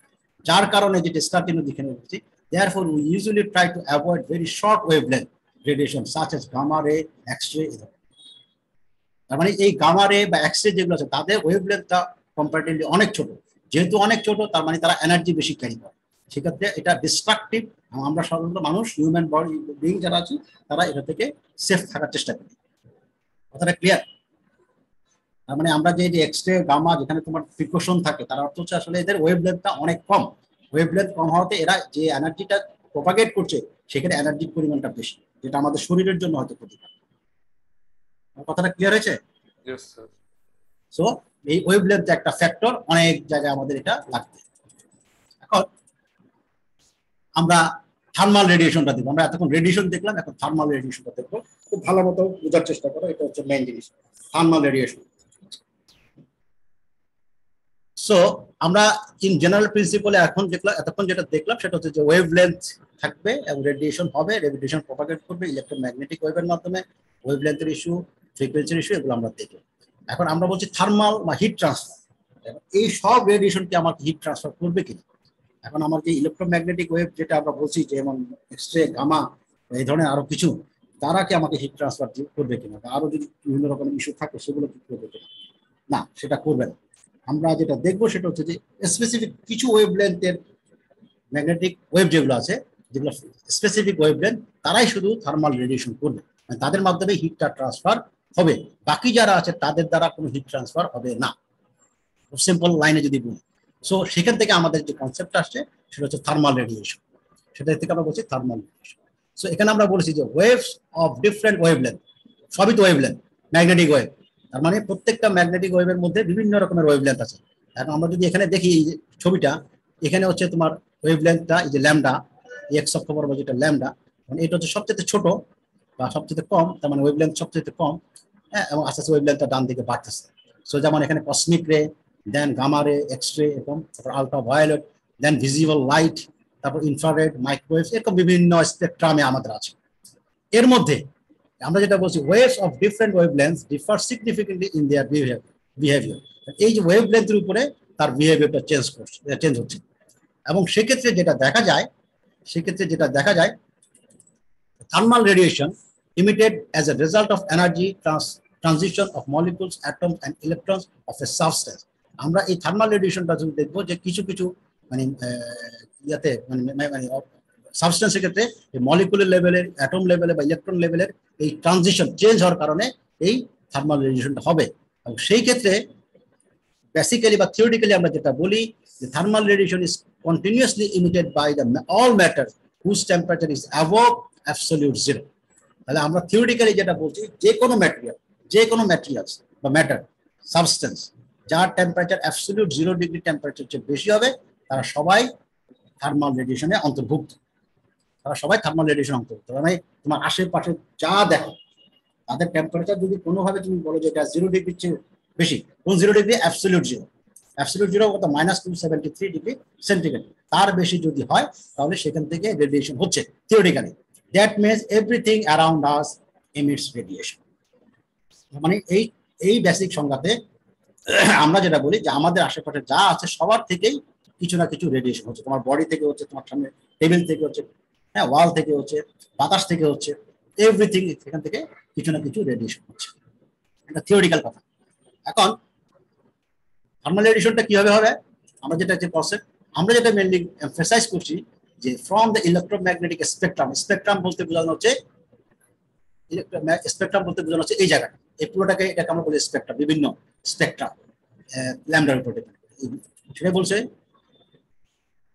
যার কারণে যেটা স্টার্টিং যেখানে বলছি, therefore we usually try to avoid very short wavelength radiation such as gamma ray, X-ray. তার মানে এই গামা রে বা এক্স-রে যেগুলো আছে তাদের ওয়েভলেন্থটা কম্পারেটিভলি অনেক ছোট। যেহেতু অনেক ছোট তার মানে তারা এনার্জি বেশি ক্যারি করে, সেক্ষেত্রে এটা ডিস্ট্রাকটিভ। আমরা সাধারণত মানুষ, হিউম্যান বডি বিং যারা আছে তারা এটা থেকে সেফ থাকার চেষ্টা করি। কথাটা ক্লিয়ার? তার মানে আমরা যে এক্স-রে গামা যেখানে তোমার প্রিকশন থাকে, তার অর্থ হচ্ছে আসলে এদের ওয়েভলেন্থটা অনেক কম। ওয়েভলেন্থ কম হওয়াতে এরা যে এনার্জিটা প্রপাগেট করছে সেখানে এনার্জির পরিমাণটা বেশি, যেটা আমাদের শরীরের জন্য হয়তো ক্ষতিকর। কথাটা ক্লিয়ার হয়েছে? Yes sir. সো এই ওয়েভলেন্থ একটা ফ্যাক্টর, অনেক জায়গায় আমাদের এটা লাগবে। এখন আমরা থার্মাল রেডিয়েশনটা দেখবো। আমরা এতক্ষণ রেডিয়েশন দেখলাম, এখন থার্মাল রেডিয়েশনটা দেখবো। খুব ভালো মতো বোঝার চেষ্টা করো, এটা হচ্ছে মেইন জিনিস, থার্মাল রেডিয়েশন। সো আমরা ইন জেনারেল প্রিন্সিপালে এখন এতক্ষণ যেটা দেখলাম সেটা হচ্ছে যে ওয়েভলেন্থ থাকবে এবং রেডিয়েশন হবে, রেডিয়েশন প্রপাগেট করবে ইলেকট্রোম্যাগনেটিক ওয়েভের মাধ্যমে। ওয়েভলেন্থের ইস্যু, ফ্রিকোয়েন্সির ইস্যু, এগুলো আমরা দেখব। এখন আমরা বলছি থার্মাল বা হিট ট্রান্সফার। এই সব রেডিয়েশনকে আমাকে হিট ট্রান্সফার করবে কিনা। এখন আমার যে ইলেকট্রোম্যাগনেটিক ওয়েভ যেটা আমরা বলছি, যেমন এক্স-রে, গামা, এই ধরনের আরো কিছু, তারা কি আমাকে হিট ট্রান্সফার করবে কিনা, আরো যদি বিভিন্ন রকমের ইস্যু থাকে সেগুলো কি করবে কিনা। না, সেটা করবে না। আমরা যেটা দেখবো সেটা হচ্ছে যে স্পেসিফিক কিছু ওয়েভলেন্থের ম্যাগনেটিক ওয়েভ যেগুলো আছে, যেগুলো স্পেসিফিক ওয়েভলেন্থ, তারাই শুধু থার্মাল রেডিয়েশন করবে, মানে তাদের মাধ্যমে হিটটা ট্রান্সফার হবে। বাকি যারা আছে তাদের দ্বারা কোনো হিট ট্রান্সফার হবে না, সিম্পল লাইনে যদি বলি। সো সেখান থেকে আমাদের যে কনসেপ্ট আসছে সেটা হচ্ছে থার্মাল রেডিয়েশন। সেটা থেকে আমরা বলছি থার্মাল রেডিয়েশন। সো এখানে আমরা বলেছি যে ওয়েভস অফ ডিফারেন্ট ওয়েভলেন্থ, সবই তো ওয়েভলেন্থ, ম্যাগনেটিক ওয়েভ। তার মানে প্রত্যেকটা ম্যাগনেটিক ওয়েভের মধ্যে বিভিন্ন রকমের ওয়েভলেন্থ আছে। এখন আমরা যদি এখানে দেখি এই যে ছবিটা, এখানে হচ্ছে তোমার ওয়েভলেন্থটা, এই যে ল্যামডা, এক্স অক্ষ বরাবর যেটা ল্যামডা, মানে এটা হচ্ছে সবচেয়ে ছোট বা সবচেয়ে কম, তার মানে ওয়েভলেন্থ সবচেয়ে কম। হ্যাঁ, এবং আস্তে আস্তে ওয়েভলেন্থটা ডান দিকে বাড়তেছে। সো যেমন এখানে কসমিক রে, দেন গামা রে, এক্স-রে, এরকম, তারপর আলট্রা ভায়োলেট, দেন ভিজিবল লাইট, তারপর ইনফ্রারেড, মাইক্রোওয়েভ, এরকম বিভিন্ন স্পেকট্রামে আমাদের আছে। এর মধ্যে আমরা যেটা বলছি waves of different wavelengths differ significantly in their behaviour. এই যে ওয়েভলেন্থের উপরে তার বিহেভিয়ারটা চেঞ্জ হচ্ছে। এবং সেক্ষেত্রে যেটা দেখা যায় thermal radiation emitted as a result of energy transition of molecules, atoms and electrons of a substance. আমরা এই থার্মাল রেডিয়েশনটা যদি দেখবো যে কিছু কিছু মানে ইয়াতে মানে সাবস্টেন্সের ক্ষেত্রে মলিকুলার লেভেলের, অ্যাটম লেভেলে বা ইলেকট্রন লেভেলের এই ট্রানজিশন চেঞ্জ হওয়ার কারণে এই থার্মাল রেডিয়েশনটা হবে। এবং সেই ক্ষেত্রে বেসিক্যালি বা থিওরিটিক্যালি আমরা যেটা বলি যে thermal radiation is continuously emitted by the all matter whose temperature is above absolute zero. তাহলে আমরা থিওরিটিক্যালি যেটা বলছি, যে কোনো ম্যাটেরিয়ালস বা ম্যাটার সাবস্টেন্স যার টেম্পারেচার অ্যাবসলিউট 0 ডিগ্রি টেম্পারেচার চেয়ে বেশি হবে, তারা সবাই থার্মাল রেডিয়েশনে অন্তর্ভুক্ত। মানে তোমার আশেপাশে যা দেখো তাদের টেম্পারেচার যদি কোনোভাবে তুমি বলো যে এটা 0 ডিগ্রির চেয়ে বেশি, কোন 0 ডিগ্রি? অ্যাবসলিউট জিরো কত? -273 ডিগ্রি সেন্টিগ্রেড, তার বেশি যদি হয় তাহলে সেখান থেকে রেডিয়েশন হচ্ছে theoretically. That means everything around us emits radiation. মানে এই বেসিক সংজ্ঞাতে আমরা যেটা বলি যে আমাদের আশেপাশে যা আছে সবার থেকেই কিছু না কিছু রেডিয়েশন হচ্ছে। তোমার বডি থেকে হচ্ছে, তোমার সামনে টেবিল থেকে হচ্ছে, হ্যাঁ, ওয়াল থেকে হচ্ছে, বাতাস থেকে হচ্ছে, এভরিথিং এখান থেকে কিছু না কিছু রেডিয়েশন হচ্ছে। এটা থিওরিটিক্যাল কথা। এখন থার্মাল রেডিয়েশনটা কিভাবে হবে? আমরা যেটা মেইনলি এমফাসাইজ করছি যে ফ্রম দ্য ইলেকট্রোম্যাগনেটিক স্পেকট্রাম বলতে বোঝানো হচ্ছে এই জায়গাটা, এই পুরোটাকে এটাকে আমরা বলি স্পেকট্রাম, বিভিন্ন স্পেকট্রাম ল্যামডার উপর ডিপেন্ড করে। সেটা বলছে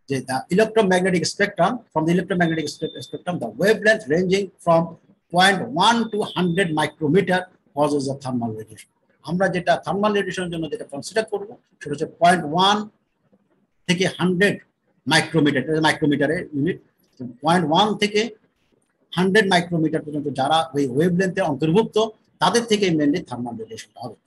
যে the electromagnetic spectrum, from the electromagnetic spectrum the wavelength ranging from 0.1 to 100 micrometer causes a thermal radiation. আমরা যেটা থার্মাল রেডিয়েশনের জন্য যেটা কনসিডার করব সেটা হচ্ছে 0.1 থেকে 100 মাইক্রোমিটার, মাইক্রোমিটারের ইউনিট। 0.1 থেকে 100 মাইক্রোমিটার পর্যন্ত যারা ওই ওয়েভলেন্থে অন্তর্ভুক্ত তাদের থেকে মেনলি থার্মাল রেডিয়েশনটা হবে,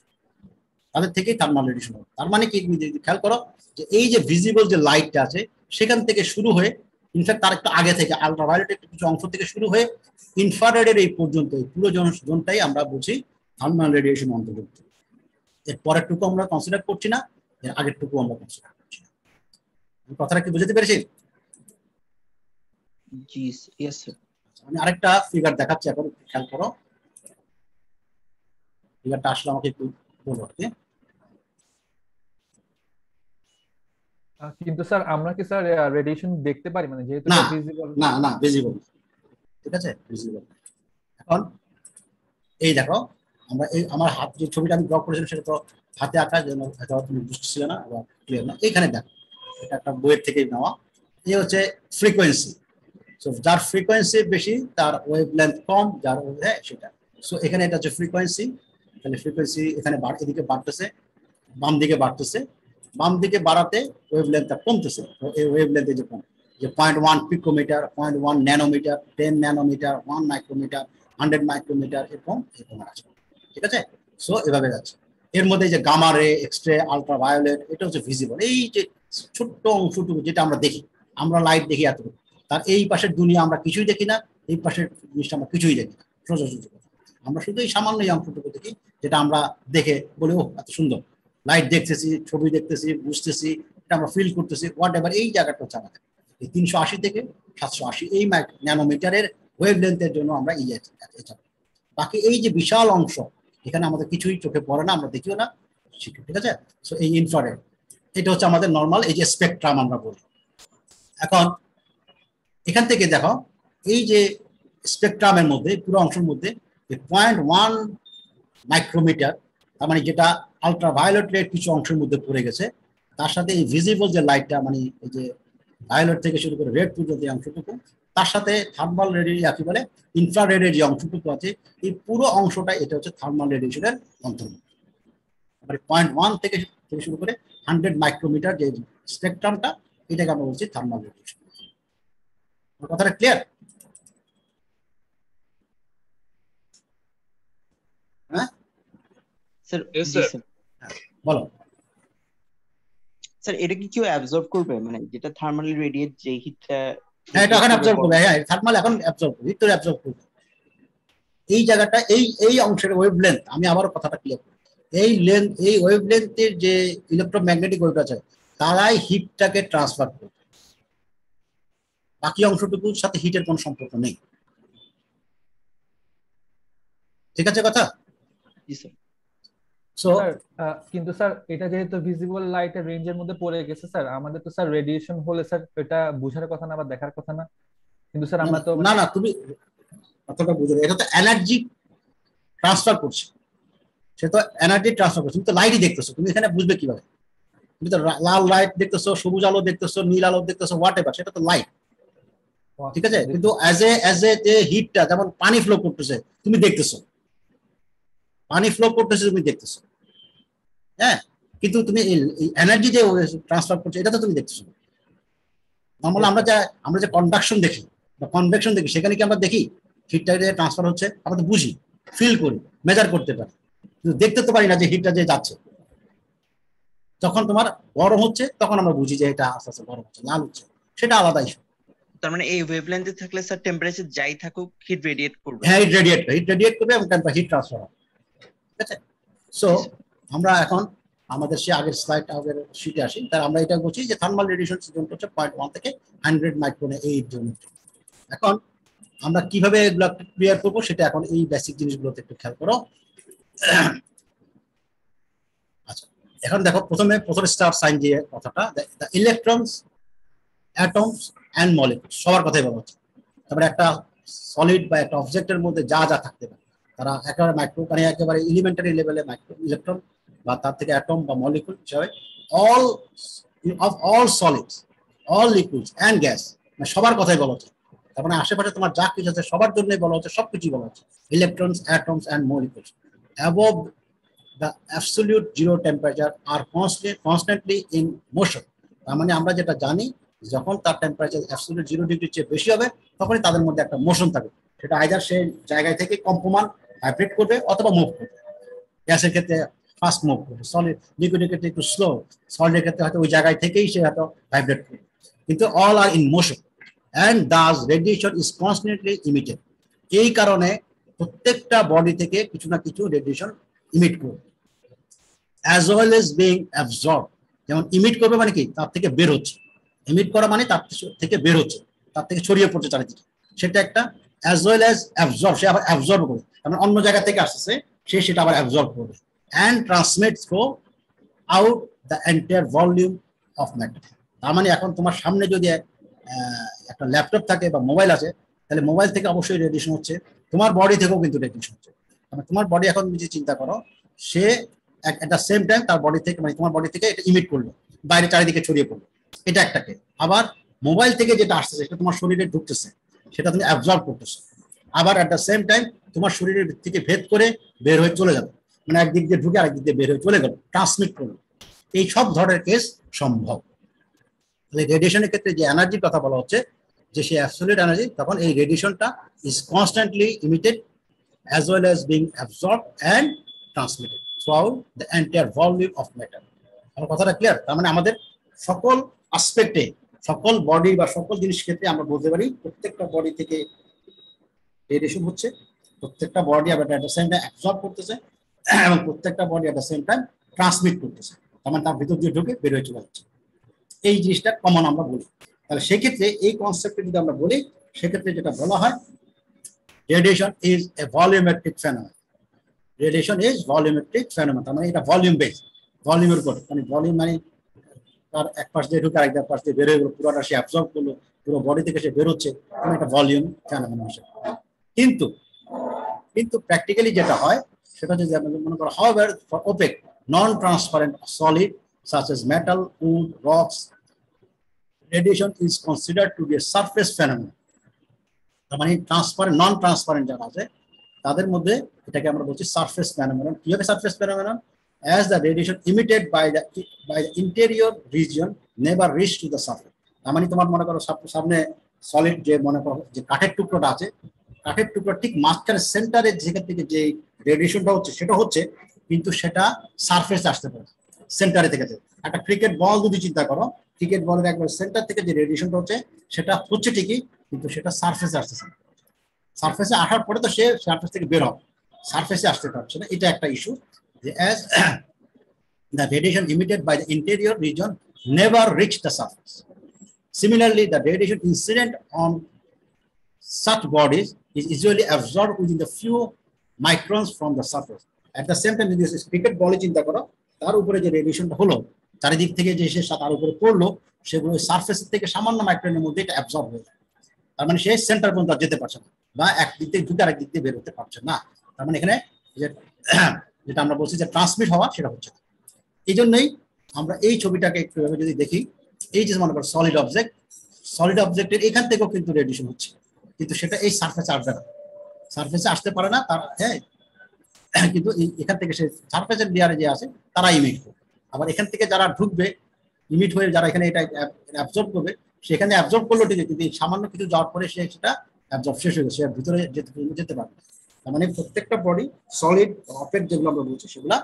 তার মানে কি, তুমি যদি খেয়াল করো যে এই যে ভিজিবল যে লাইটটা আছে সেখান থেকে শুরু হয়ে, ইনফ্যাক্ট তার একটু আগে থেকে আলট্রাভায়োলেটের কিছু অংশ থেকে শুরু হয়ে ইনফ্রারেডের এই পর্যন্ত এই পুরো জোনটাই আমরা বুঝি থার্মাল রেডিয়েশন অন্তর্ভুক্ত। এর পরের টুকু আমরা কনসিডার করছি না, এর আগের টুকু আমরা কনসিডার করছি না। আমি কথাটা কি বুঝতে পেরেছি? জি ইয়েস স্যার। আমি আরেকটা ফিগার দেখাচ্ছি, এখন খেয়াল করো। ফিগারটা আসলে আমাকে একটু বলো আর কি। কিন্তু স্যার আমরা কি স্যার রেডিয়েশন দেখতে পারি, মানে যেহেতু না এটা ভিজিবল? না না, ভিজিবল, ঠিক আছে, ভিজিবল। এখন এই দেখো, আমরা এই আমার হাত যে ছবিটা আমি ড্র করেছিলাম সেটা তো হাতে আঁকা, যেন হয়তো তুমি বুঝতেছিল না বা ক্লিয়ার না। এইখানে দেখো, এটা একটা বইয়ের থেকে নেওয়া। এই হচ্ছে ফ্রিকোয়েন্সি। সো যার ফ্রিকোয়েন্সি বেশি তার ওয়েভ লেন্থ কম, যার হ্যাঁ সেটা। সো এখানে এটা হচ্ছে ফ্রিকোয়েন্সি, তাহলে ফ্রিকোয়েন্সি এখানে এদিকে বাড়তেছে, বাম দিকে বাড়তেছে। বাম দিকে বাড়াতে ওয়েভ লেন্থটা কমতেছে। তো এই ওয়েভ লেন্থে যে কম, যে 0.1 picometre, 0.1 nanometre, 10 nanometre, 1 micrometre, 100 micrometre, এরকম এরকম আছে, ঠিক আছে। সো এভাবে যাচ্ছে। এর মধ্যে যে গামা রে, এক্সরে, আলট্রা ভায়োলেট, এটা হচ্ছে ভিজিবল। এই যে ছোট্ট অংশটুকু যেটা আমরা দেখি, আমরা লাইট দেখি এতটুকু, তার এই পাশের দুনিয়া আমরা কিছুই দেখি না, এই পাশের জিনিসটা আমরা কিছুই দেখি না, সোজা সোজা কথা। আমরা শুধু এই সামান্য এই অংশটুকু দেখি, যেটা আমরা দেখে বলি ও এত সুন্দর। লাইট দেখতেছি, ছবি দেখতেছি, বুঝতেছি, এটা আমরা ফিল করতেছি, হোয়াট এভার। এই জায়গাটা হচ্ছে আমাদের এই 380 থেকে 780 এই ন্যানোমিটারের ওয়েভ লেন্থের জন্য আমরা এই এটা। বাকি এই যে বিশাল অংশ, এখানে আমাদের কিছুই চোখে পড়ে না, আমরা দেখিও না, শিখি, ঠিক আছে। সো এই ইনফ্রারেড, এটা হচ্ছে আমাদের নর্মাল এই যে স্পেকট্রাম আমরা বলি। এখন এখান থেকে দেখো, এই যে স্পেকট্রামের মধ্যে পুরো অংশের মধ্যে 0.1 মাইক্রোমিটার, তার মানে যেটা আলট্রা ভায়োলেট রেড কিছু অংশের মধ্যে পড়ে গেছে, তার সাথে এই ভিজিবল যে লাইটটা, মানে এই যে ভায়োলেট থেকে শুরু করে রেড পর্যন্ত এই অংশটুকু, তার সাথে থার্মাল রেডিয়েশন কি বলে ইনফ্রারেডের যে অংশটুকু আছে, এই পুরো অংশটা এটা হচ্ছে থার্মাল রেডিয়েশনের অন্তর্ভুক্ত। মানে 0.1 থেকে শুরু করে 100 মাইক্রোমিটার যে স্পেকট্রামটা, এটাকে আমরা বলছি থার্মাল রেডিয়েশন। কথাটা ক্লিয়ার? হ্যাঁ স্যার Yes, জি sir. স্যার। বলো। স্যার এটা কি কেউ অ্যাবজর্ব করবে, মানে যেটা থার্মালি রেডিয়েট যে হিটটা? হ্যাঁ, এটা এখন অ্যাবজর্ব করবে। হ্যাঁ, থার্মাল এখন অ্যাবজর্ব করবে, ভিতরে অ্যাবজর্ব করবে। এই জায়গাটা, এই অংশের ওয়েভ লেন্থ, আমি আবারও কথাটা ক্লিয়ার করি, এই লেন্থ, এই ওয়েভ লেন্থের যে ইলেকট্রোম্যাগনেটিক ওয়েভ আছে, তারাই হিটটাকে ট্রান্সফার করবে। বাকি অংশটুকুর সাথে হিটের কোনো সম্পর্ক নেই, ঠিক আছে কথা? জি স্যার। সো স্যার কিন্তু স্যার এটা যেহেতু ভিজিবল লাইটের রেঞ্জের মধ্যে পড়ে গেছে স্যার, আমাদের তো স্যার রেডিয়েশন হলে স্যার এটা বোঝার কথা না বা দেখার কথা না, কিন্তু স্যার আমরা তো না না, তুমি কথাটা বুঝো, এটা তো এনার্জি ট্রান্সফার করছে, সে তো এনার্জি ট্রান্সফার করছে। তুমি তো লাইটই দেখতেছো, তুমি এখানে বুঝবে কিভাবে? তুমি তো লাল লাইট দেখতেছো, সবুজ আলো দেখতেছো, নীল আলো দেখতেছো, হোয়াট এভার, সেটা তো লাইট, ঠিক আছে। কিন্তু অ্যাজ এ যে হিটটা, যেমন পানি ফ্লো করতেছে তুমি দেখতেছো, পানি ফ্লো করতেছে তুমি দেখতেছো, হ্যাঁ, কিন্তু তুমি এনার্জি যে ট্রান্সফার করছে এটা তো তুমি দেখতেছো। নর্মাল আমরা যে কন্ডাকশন দেখি বা কনভেকশন দেখি, সেখানে কি আমরা দেখি হিটটা যে ট্রান্সফার হচ্ছে? আমরা তো বুঝি, ফিল করি, মেজার করতে পারি, কিন্তু দেখতে তো পারি না যে হিটটা যে যাচ্ছে। যখন তোমার গরম হচ্ছে তখন আমরা বুঝি যে এটা আস্তে আস্তে গরম হচ্ছে, লাল হচ্ছে, সেটা আলাদা ইস্যু। তার মানে এই ওয়েভলেন্থে থাকলে স্যার টেম্পারেচার যাই থাকুক হিট রেডিয়েট করবে। হ্যাঁ, হিট রেডিয়েট করবে এবং হিট ট্রান্সফার হবে, ঠিক আছে। সো আমরা এখন আমাদের সে আগের স্লাইড, আগের শিটে আসি। তার আমরা এটা বলছি যে থার্মাল রেডিয়েশন জোন হচ্ছে 0.1 থেকে 100 মাইক্রোনে এই জোন। এখন আমরা কিভাবে এগুলো ক্লিয়ার করবো সেটা এখন এই বেসিক জিনিসগুলোতে একটু খেয়াল করো। আচ্ছা, এখন দেখো, প্রথম স্টার সাইন যে কথাটা, the electrons, atoms and molecules, সবার কথাই বলা হচ্ছে। তারপরে একটা সলিড বা একটা অবজেক্টের মধ্যে যা যা থাকতে পারে, তারা একেবারে মাইক্রো, মানে একেবারে এলিমেন্টারি লেভেলে মাইক্রো ইলেকট্রন বা তার থেকে অ্যাটম বা মলিকুল হিসাবে, all of all solids, all liquids and gas, মানে সবার কথাই বলা হচ্ছে। তার মানে আশেপাশে তোমার যা কিছু আছে সবার জন্যই বলা হচ্ছে, সবকিছুই বলা হচ্ছে। Electrons, atoms and molecules above the absolute zero temperature are constantly in motion। তার মানে আমরা যেটা জানি, যখন তার টেম্পারেচার অ্যাবসলিউট 0 ডিগ্রির চেয়ে বেশি হবে, তখনই তাদের মধ্যে একটা মোশন থাকবে। সেটা আইদার সেই জায়গায় থেকে কম্পমান ভাইব্রেট করবে অথবা মুভ করবে। গ্যাসের ক্ষেত্রে ফাস্ট মুভ করবে, সলিড লিকুইডের ক্ষেত্রে একটু স্লো, সলিডের ক্ষেত্রে হয়তো ওই জায়গায় থেকেই সে হয়তো ভাইব্রেট করবে, কিন্তু all are in motion and thus radiation is constantly emitted. এই কারণে প্রত্যেকটা বডি থেকে কিছু না কিছু রেডিয়েশন ইমিট করবে, as well as being absorb. যেমন ইমিট করবে মানে কি, তার থেকে বের হচ্ছে, ইমিট করা মানে তার থেকে বের হচ্ছে, তার থেকে ছড়িয়ে পড়ছে চারিদিকে, সেটা একটা। অ্যাজ ওয়েল এজ অ্যাবজর্ব, সে আবার অ্যাবজর্ব করবে, কারণ অন্য জায়গা থেকে আসছে, সে সেটা আবার অ্যাবজর্ব করবে। And transmit through out the entire volume of matter. তার মানে এখন তোমার সামনে যদি একটা ল্যাপটপ থাকে বা মোবাইল আছে, তাহলে মোবাইল থেকে অবশ্যই রেডিয়েশন হচ্ছে, তোমার বডি থেকেও কিন্তু রেডিয়েশন হচ্ছে। মানে তোমার বডি এখন যদি চিন্তা করো, সে এট দ্য সেম টাইম তার বডি থেকে, মানে তোমার বডি থেকে এটা ইমিট করলো, বাইরে চারিদিকে ছড়িয়ে পড়লো, এটা একটাকে। আবার মোবাইল থেকে যেটা আসতেছে সেটা তোমার শরীরে ঢুকতেছে, সেটা তুমি অ্যাবজর্ব করতেছো, আবার এট দ্য সেম টাইম তোমার শরীরের থেকে ভেদ করে বের হয়ে চলে যাবে, মানে একদিক দিয়ে ঢুকে আরেকদিক দিয়ে বের হয়ে চলে গেল, ট্রান্সমিট করলো। এই সব ধরনের কেস সম্ভব। তাহলে রেডিয়েশনের ক্ষেত্রে যে এনার্জির কথা বলা হচ্ছে, যে সে অ্যাবসলিউট এনার্জি, তখন এই রেডিয়েশনটা is constantly emitted as well as being absorbed and transmitted throughout the entire volume of matter. আমার কথাটা ক্লিয়ার? তার মানে আমাদের সকল আসপেক্টে, সকল বডি বা সকল জিনিস ক্ষেত্রে আমরা বলতে পারি প্রত্যেকটা বডি থেকে রেডিয়েশন হচ্ছে, প্রত্যেকটা বডি আবার at the same time absorb করতেছে, এবং প্রত্যেকটা body at the same time transmit করতেছে, তার মানে তার ভিতর দিয়ে ঢুকে বের হয়ে চলে যাচ্ছে। এই জিনিসটা কমন আমরা বলি। তাহলে সেক্ষেত্রে এই কনসেপ্টে যদি আমরা বলি, সেক্ষেত্রে যেটা বলা হয়, radiation is a volumetric phenomenon. Radiation is volumetric phenomenon. মানে এটা ভলিউম বেস, ভলিউমের উপর, মানে ভলিউম মানে তার এক পাশ দিয়ে ঢুকে আরেক পাশ দিয়ে বের হয়ে গেলো, পুরোটা সে অ্যাবজর্ব করলো, পুরো বডি থেকে সে বের হচ্ছে, একটা ভলিউম ফেনোমেনন হিসেবে। কিন্তু কিন্তু প্র্যাকটিক্যালি যেটা হয় সেটা হচ্ছে, মনে করো, however for opaque non transparent solid such as metal, wood, rocks, radiation is considered to be a surface phenomenon. মানে ট্রান্সপারেন্ট, নন ট্রান্সপারেন্ট যারা আছে তাদের মধ্যে এটাকে আমরা বলছি সারফেস ফেনোমেনন। কিভাবে surface phenomenon? As the radiation emitted by the interior region never reach to the surface. তার মানে তোমার মনে করো সামনে সলিড, যে মনে করো যে কাঠের টুকরোটা আছে, কাঠের টুকরো ঠিক মাঝখানে সেন্টারে যেখান থেকে যে রেডিয়েশনটা হচ্ছে সেটা হচ্ছে, কিন্তু সেটা সারফেসে আসতে পারে সেন্টারে থেকে। একটা ক্রিকেট বল যদি চিন্তা করো, ক্রিকেট বলের একবার সেন্টার থেকে যে রেডিয়েশনটা হচ্ছে সেটা হচ্ছে ঠিকই, কিন্তু সেটা সারফেসে আসতেছে, সারফেসে আসার পরে তো সে সারফেস থেকে বের হবে, সারফেসে আসতে পারছে না। এটা একটা ইস্যু, যে as the radiation emitted by the interior region never reach the surface. Similarly the radiation incident on such bodies is usually absorbed within the few microns from the surface. At the same time, যদি cricket বলে চিন্তা করো, তার উপরে যে রেডিয়েশনটা হলো চারিদিক থেকে যে সে তার উপরে পড়লো, সেগুলো সারফেস থেকে সামান্য মাইক্রনের মধ্যে এটা অ্যাবজর্ব হয়ে যায়। তার মানে সে সেন্টার পর্যন্ত যেতে পারছে না, বা এক দিক থেকে ঢুকে আরেক দিক দিয়ে বের হতে পারছে না। তার মানে এখানে যেটা আমরা বলছি যে ট্রান্সমিট হওয়া, সেটা হচ্ছে। এই জন্যই আমরা এই ছবিটাকে একটু যদি দেখি, এই যে মনে করো সলিড অবজেক্ট, সলিড অবজেক্টের এখান থেকেও কিন্তু রেডিয়েশন হচ্ছে, কিন্তু সেটা এই সারফেসে আসবে না, সারফেসে আসতে পারে না তার। হ্যাঁ, কিন্তু এখান থেকে সে সারফেসের লেয়ারে যে আছে তারা ইমিট করবে, আবার এখান থেকে যারা ঢুকবে ইমিট হয়ে, যারা এখানে এটা অ্যাবজর্ব করবে, সেখানে অ্যাবজর্ব করলো ঠিক, কিন্তু সামান্য কিছু যাওয়ার পরে সে সেটা অ্যাবজর্ব শেষ হয়ে গেছে, সে ভিতরে যেতে পারবে। তার মানে প্রত্যেকটা বডি সলিড অপেক যেগুলো আমরা বলছি সেগুলা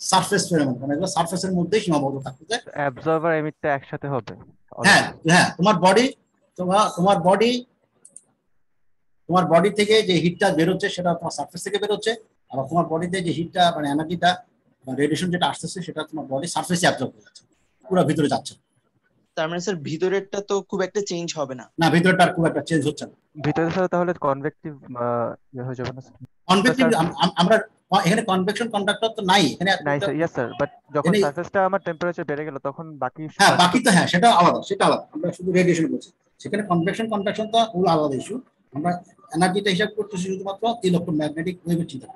সারফেস ফেনোমেনন, মানে এগুলো সারফেসের মধ্যেই সীমাবদ্ধ থাকতে চায়। অ্যাবজর্বার এমিটটা একসাথে হবে। হ্যাঁ হ্যাঁ, তোমার বডি থেকে যে হিটটা বেরোচ্ছে সেটা তোমার সারফেস থেকে বেরোচ্ছে, আবার তোমার বডিতে যে হিটটা, মানে এনার্জিটা, রেডিয়েশন যেটা আসতেছে, সেটা তোমার বডি সারফেসে অ্যাবজর্ব করে যাচ্ছে, পুরো ভিতরে যাচ্ছে। তার মানে স্যার ভিতরেরটা তো খুব একটা চেঞ্জ হবে না? না, ভিতরেটা খুব একটা চেঞ্জ হচ্ছে না। ভিতরে স্যার তাহলে কনভেক্টিভ হয়ে যাবে না? কনভেক্টিভ আমরা এখানে কনভেকশন কন্ডাক্টর তো নাই এখানে। নাই স্যার, ইয়েস স্যার, বাট যখন সারফেসটা আমার টেম্পারেচার বেড়ে গেল তখন বাকি, হ্যাঁ বাকি তো, হ্যাঁ সেটা আলাদা, সেটা আলাদা, আমরা শুধু রেডিয়েশন বলছি। সেখানে কনভেকশন কন্ডাকশন তো ওগুলো আলাদা ইস্যু। আমরা এনার্জিটা হিসাব করতেছি শুধুমাত্র ইলেকট্রোম্যাগনেটিক ওয়েভের চিন্তা,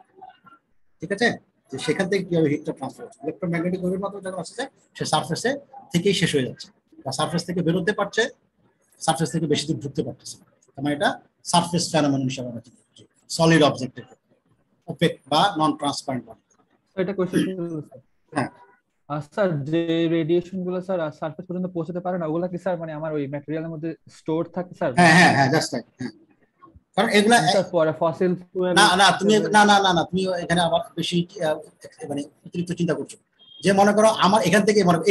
ঠিক আছে, যে সেখান থেকে কিভাবে হিটটা ট্রান্সফার হচ্ছে। ইলেকট্রোম্যাগনেটিক ওয়েভের মাধ্যমে যখন আসছে, সে সারফেসে থেকেই শেষ হয়ে যাচ্ছে, বা সারফেস থেকে বেরোতে পারছে, সারফেস থেকে বেশি দূর ঢুকতে পারতেছে। তার মানে এটা সারফেস ফেনোমেনন হিসেবে আমরা চিন্তা করছি সলিড অবজেক্টের, ওপেক বা নন ট্রান্সপারেন্ট বডি। এটা কোশ্চেন ছিল স্যার। হ্যাঁ স্যার, যে রেডিয়েশন গুলো স্যার সারফেস পর্যন্ত পৌঁছাতে পারে না, ওগুলা কি স্যার মানে আমার ওই ম্যাটেরিয়ালের মধ্যে স্টোর থাকে স্যার? হ্যাঁ হ্যাঁ হ্যাঁ, জাস্ট রাইট। হ্যাঁ, কারণ এগুলা স্যার পরে ফসিল ফুয়েল। না না তুমি না না না না তুমি এখানে আবার বেশি মানে অতিরিক্ত চিন্তা করছো। যে মনে করো আমার এখান থেকে মনে করো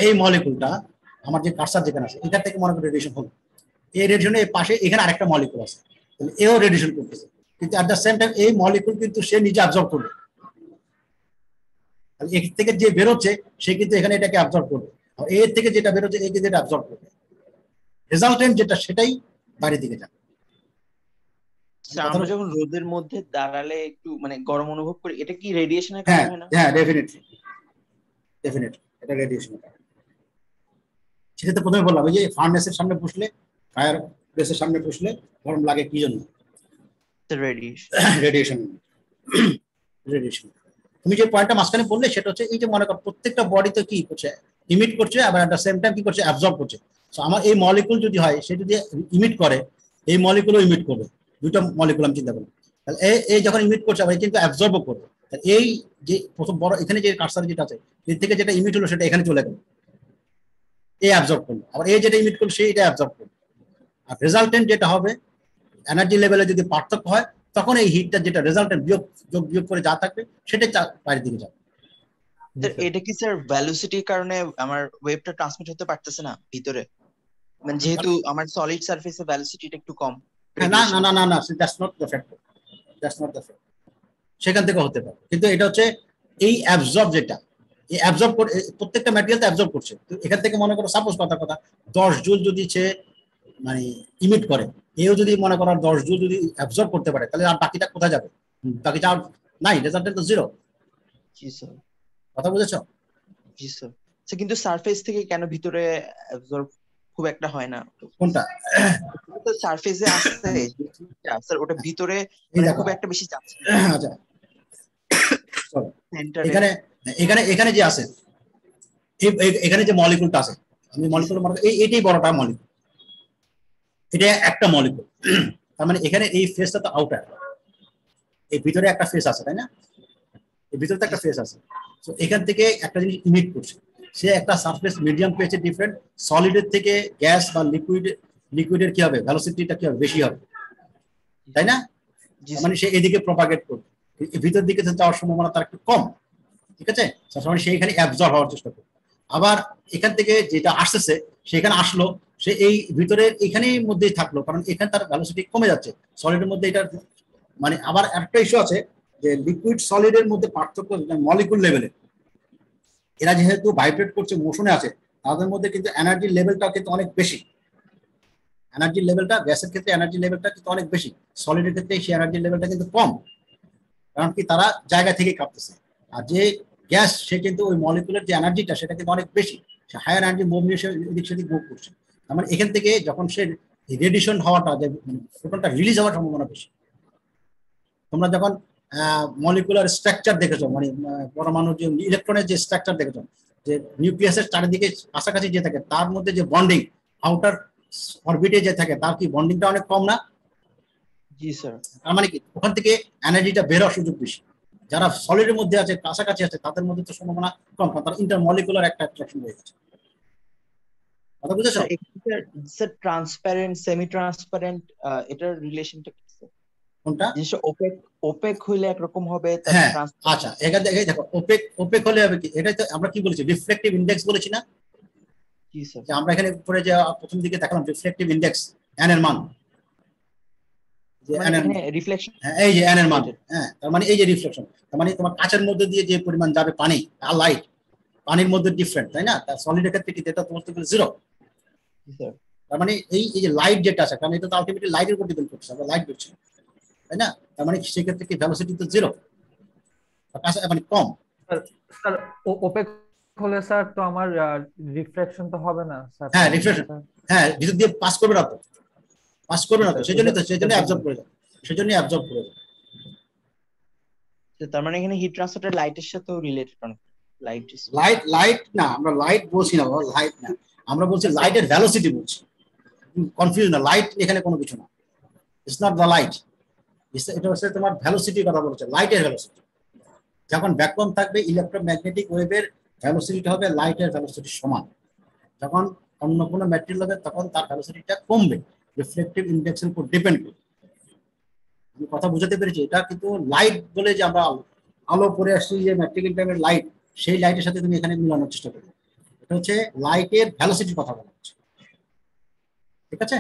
এই মলিকুলটা আমার যে কার্সার যেখানে আছে, এখান থেকে মনে করো রেডিয়েশন হলো, এই রেডিয়েশনের পাশে এখানে আরেকটা মলিকুল আছে, তাহলে এও রেডিয়েশন করতেছে, কিন্তু অ্যাট দ্য সেম টাইম এই মলিকুল কিন্তু সে নিজে অ্যাবজর্ব করবে, এর থেকে যে বেরোচ্ছে সে কিন্তু এখানে এটাকে অ্যাবজর্ব করবে, আর এর থেকে যেটা বেরোচ্ছে এই কিন্তু এটা অ্যাবজর্ব করবে, রেজাল্টেন্ট যেটা সেটাই বাইরের দিকে যাবে। স্যার আমরা যখন রোদের মধ্যে দাঁড়ালে একটু মানে গরম অনুভব করি, এটা কি রেডিয়েশনের হ্যাঁ কারণে হয় না? হ্যাঁ, ডেফিনেটলি ডেফিনেটলি এটা রেডিয়েশনের কারণে। সেটা তো প্রথমে বললাম, ওই যে ফার্নেসের সামনে বসলে, ফায়ার প্লেসের সামনে বসলে গরম লাগে কি জন্য? রেডিয়েশন। Radiation radiation. তুমি যে পয়েন্টটা মাঝখানে বললে সেটা হচ্ছে এই যে মনে করো প্রত্যেকটা বডিতে কি করছে, ইমিট করছে, আবার অ্যাট দ্য সেম টাইম কি করছে, অ্যাবজর্ব করছে। সো আমার এই মলিকুল যদি হয়, সে যদি ইমিট করে, এই মলিকুলও ইমিট করবে, দুটো মলিকুল আমি চিন্তা করলাম, তাহলে এই যখন ইমিট করছে আবার কিন্তু অ্যাবজর্বও করবে। এই যে প্রথম বড় এখানে যে কার্সার যেটা আছে, এর থেকে যেটা ইমিট হলো সেটা এখানে চলে গেল, এই অ্যাবজর্ব করলো, আবার এই যেটা ইমিট করলো সেই এটা অ্যাবজর্ব করবে। আর রেজাল্টেন্ট যেটা হবে, এনার্জি লেভেলে যদি পার্থক্য হয়, তখন এই হিটটা যেটা রেজাল্টেন্ট বিয়োগ করে যা থাকবে সেটাই বাইরের দিকে যাবে। এটা কি স্যার ভ্যালোসিটির কারণে আমার ওয়েভটা ট্রান্সমিট হতে পারতেছে না ভিতরে, মানে যেহেতু আমার সলিড সারফেসে ভ্যালোসিটিটা একটু কম? না না না না না, that's not the factor, that's not the factor. সেখান থেকে হতে পারে, কিন্তু এটা হচ্ছে এই অ্যাবজর্ব যেটা, এই অ্যাবজর্ব করে প্রত্যেকটা ম্যাটেরিয়াল তো অ্যাবজর্ব করছে। তো এখান থেকে মনে করো সাপোজ কথা 10 জুল যদি সে মানে ইমিট করে, এও যদি মনে করো 10 জুল যদি অ্যাবজর্ব করতে পারে, তাহলে আর বাকিটা কোথায় যাবে? বাকিটা আর নাই, রেজাল্টেন্ট তো জিরো। জি স্যার। কথা বুঝেছো? জি স্যার। কিন্তু সারফেস থেকে কেন ভিতরে অ্যাবজর্ব খুব একটা হয় না? কোনটা? তো সারফেসে আসছে স্যার, ওটা ভিতরে এই মানে দেখো, খুব একটা বেশি যাচ্ছে না আচ্ছা চলো, সেন্টারে। এখানে এখানে এখানে যে আছে, এখানে যে মলিকুলটা আছে, আমি মলিকুল এইটাই বড়টা মলিকুল, এটা একটা মলিকুল। তার মানে এখানে এই ফেসটা তো আউটার, এই ভিতরে একটা ফেস আছে, তাই না? এই ভিতরে তো একটা ফেস আছে। তো এখান থেকে একটা জিনিস ইমিট করছে, সে একটা সারফেস মিডিয়াম পেয়েছে ডিফারেন্ট, সলিডের থেকে গ্যাস বা লিকুইডের কি হবে, ভ্যালোসিটিটা কি হবে, বেশি হবে, তাই না? মানে সে এদিকে প্রপাগেট করবে, ভিতর দিকে যাওয়ার সম্ভাবনা তার একটু কম, ঠিক আছে? সবসময় সে এখানে অ্যাবজর্ব হওয়ার চেষ্টা করবে। আবার এখান থেকে যেটা আসতেছে সেখানে আসলো, সে এই ভিতরের এখানেই মধ্যেই থাকলো, কারণ এখানে তার ভ্যালোসিটি কমে যাচ্ছে সলিডের মধ্যে। এটা মানে আবার একটা ইস্যু আছে যে লিকুইড সলিডের মধ্যে পার্থক্য মলিকুল লেভেলে, এরা যেহেতু ভাইব্রেট করছে, মোশনে আছে, তাদের মধ্যে কিন্তু এনার্জি লেভেলটা কিন্তু অনেক বেশি। এনার্জি লেভেলটা গ্যাসের ক্ষেত্রে এনার্জি লেভেলটা কিন্তু অনেক বেশি, সলিডের ক্ষেত্রে সেই এনার্জি লেভেলটা কিন্তু কম, কারণ কি তারা জায়গা থেকে কাঁপতেছে। আর যে গ্যাস, সে কিন্তু ওই মলিকুলের যে এনার্জিটা সেটা কিন্তু অনেক বেশি, সে হায়ার এনার্জি মুভ নিয়ে সে এদিক সেদিক মুভ করছে। তার মানে এখান থেকে যখন সে রেডিয়েশন হওয়াটা, যে ফোটনটা রিলিজ হওয়ার সম্ভাবনা বেশি। তোমরা যখন মলিকুলার স্ট্রাকচার দেখেছো, মানে পরমাণুর যে ইলেকট্রনের যে স্ট্রাকচার দেখেছো, যে নিউক্লিয়াসের চারিদিকে কাছাকাছি যে থাকে, তার মধ্যে যে বন্ডিং আউটার অরবিটে যে থাকে, তার কি বন্ডিংটা অনেক কম না? জি স্যার। তার মানে কি ওখান থেকে এনার্জিটা বের হওয়ার সুযোগ বেশি। যারা সলিডের মধ্যে আছে, কাছাকাছি আছে, তাদের মধ্যে তো সম্ভাবনা কম, কারণ তার ইন্টারমলিকুলার একটা অ্যাট্রাকশন হয়ে গেছে। কথা বুঝেছো? স্যার ট্রান্সপারেন্ট, সেমি ট্রান্সপারেন্ট, এটার রিলেশনটা কি স্যার? কোনটা? জিনিসটা ওপেক ওপেক হইলে একরকম হবে, হ্যাঁ আচ্ছা, এখান থেকে দেখো, ওপেক হলে হবে কি, এটাই তো আমরা কি বলেছি, রিফ্লেকটিভ ইন্ডেক্স বলেছি না? জি স্যার। যে আমরা এখানে উপরে যে প্রথম দিকে দেখালাম রিফ্লেকটিভ ইন্ডেক্স, এন এর মান, যে মানে এখানে রিফ্লেকশন, এই যে এন এর মান, হ্যাঁ, তার মানে এই যে রিফ্লেকশন, তার মানে তোমার কাচের মধ্যে দিয়ে যে পরিমাণ যাবে পানি আর লাইট, পানির মধ্যে ডিফারেন্ট, তাই না? তার সলিডের ক্ষেত্রে কি এটা তোমার থেকে জিরো। তার মানে এই যে লাইট যেটা আছে, কারণ এটা তো আলটিমেটলি লাইটের উপর ডিপেন্ড করছে, আমরা লাইট দেখছি, তাই না? তার মানে সেক্ষেত্রে কি ভ্যালোসিটি তো জিরো, মানে কম। স্যার ওপেক হলে স্যার তো আমার রিফ্লেকশন তো হবে না স্যার। হ্যাঁ রিফ্লেকশন, হ্যাঁ ভিতর দিয়ে পাস করবে না তো, পাস করবে না তো, সেজন্য অ্যাবজর্ব করে যাবে, সেজন্য অ্যাবজর্ব করে যাবে। তার মানে এখানে হিট ট্রান্সফারটা লাইটের সাথেও রিলেটেড অনেক। লাইট না, আমরা লাইট বলছি না, লাইট না, আমরা বলছি লাইটের ভ্যালোসিটি বলছি, কনফিউজ না, লাইট এখানে কোনো কিছু না, ইটস নট দ্য লাইট, এটা হচ্ছে তোমার ভ্যালোসিটির কথা বলছে, লাইটের ভ্যালোসিটি। যখন ভ্যাকুয়াম থাকবে, ইলেকট্রোম্যাগনেটিক ওয়েভের ভ্যালোসিটিটা হবে লাইটের ভ্যালোসিটির সমান। যখন অন্য কোনো ম্যাটেরিয়াল হবে, তখন তার ভ্যালোসিটিটা কমবে, রিফ্লেকটিভ ইন্ডেক্সের উপর ডিপেন্ড করবে। আমি কথা বুঝাতে পেরেছি? এটা কিন্তু লাইট বলে যে আমরা আলো পরে আসছি, যে ম্যাট্রিক টাইমের লাইট, সেই লাইটের সাথে তুমি এখানে মিলানোর চেষ্টা করবে। এটা হচ্ছে লাইটের ভ্যালোসিটির কথা বলা হচ্ছে, ঠিক আছে?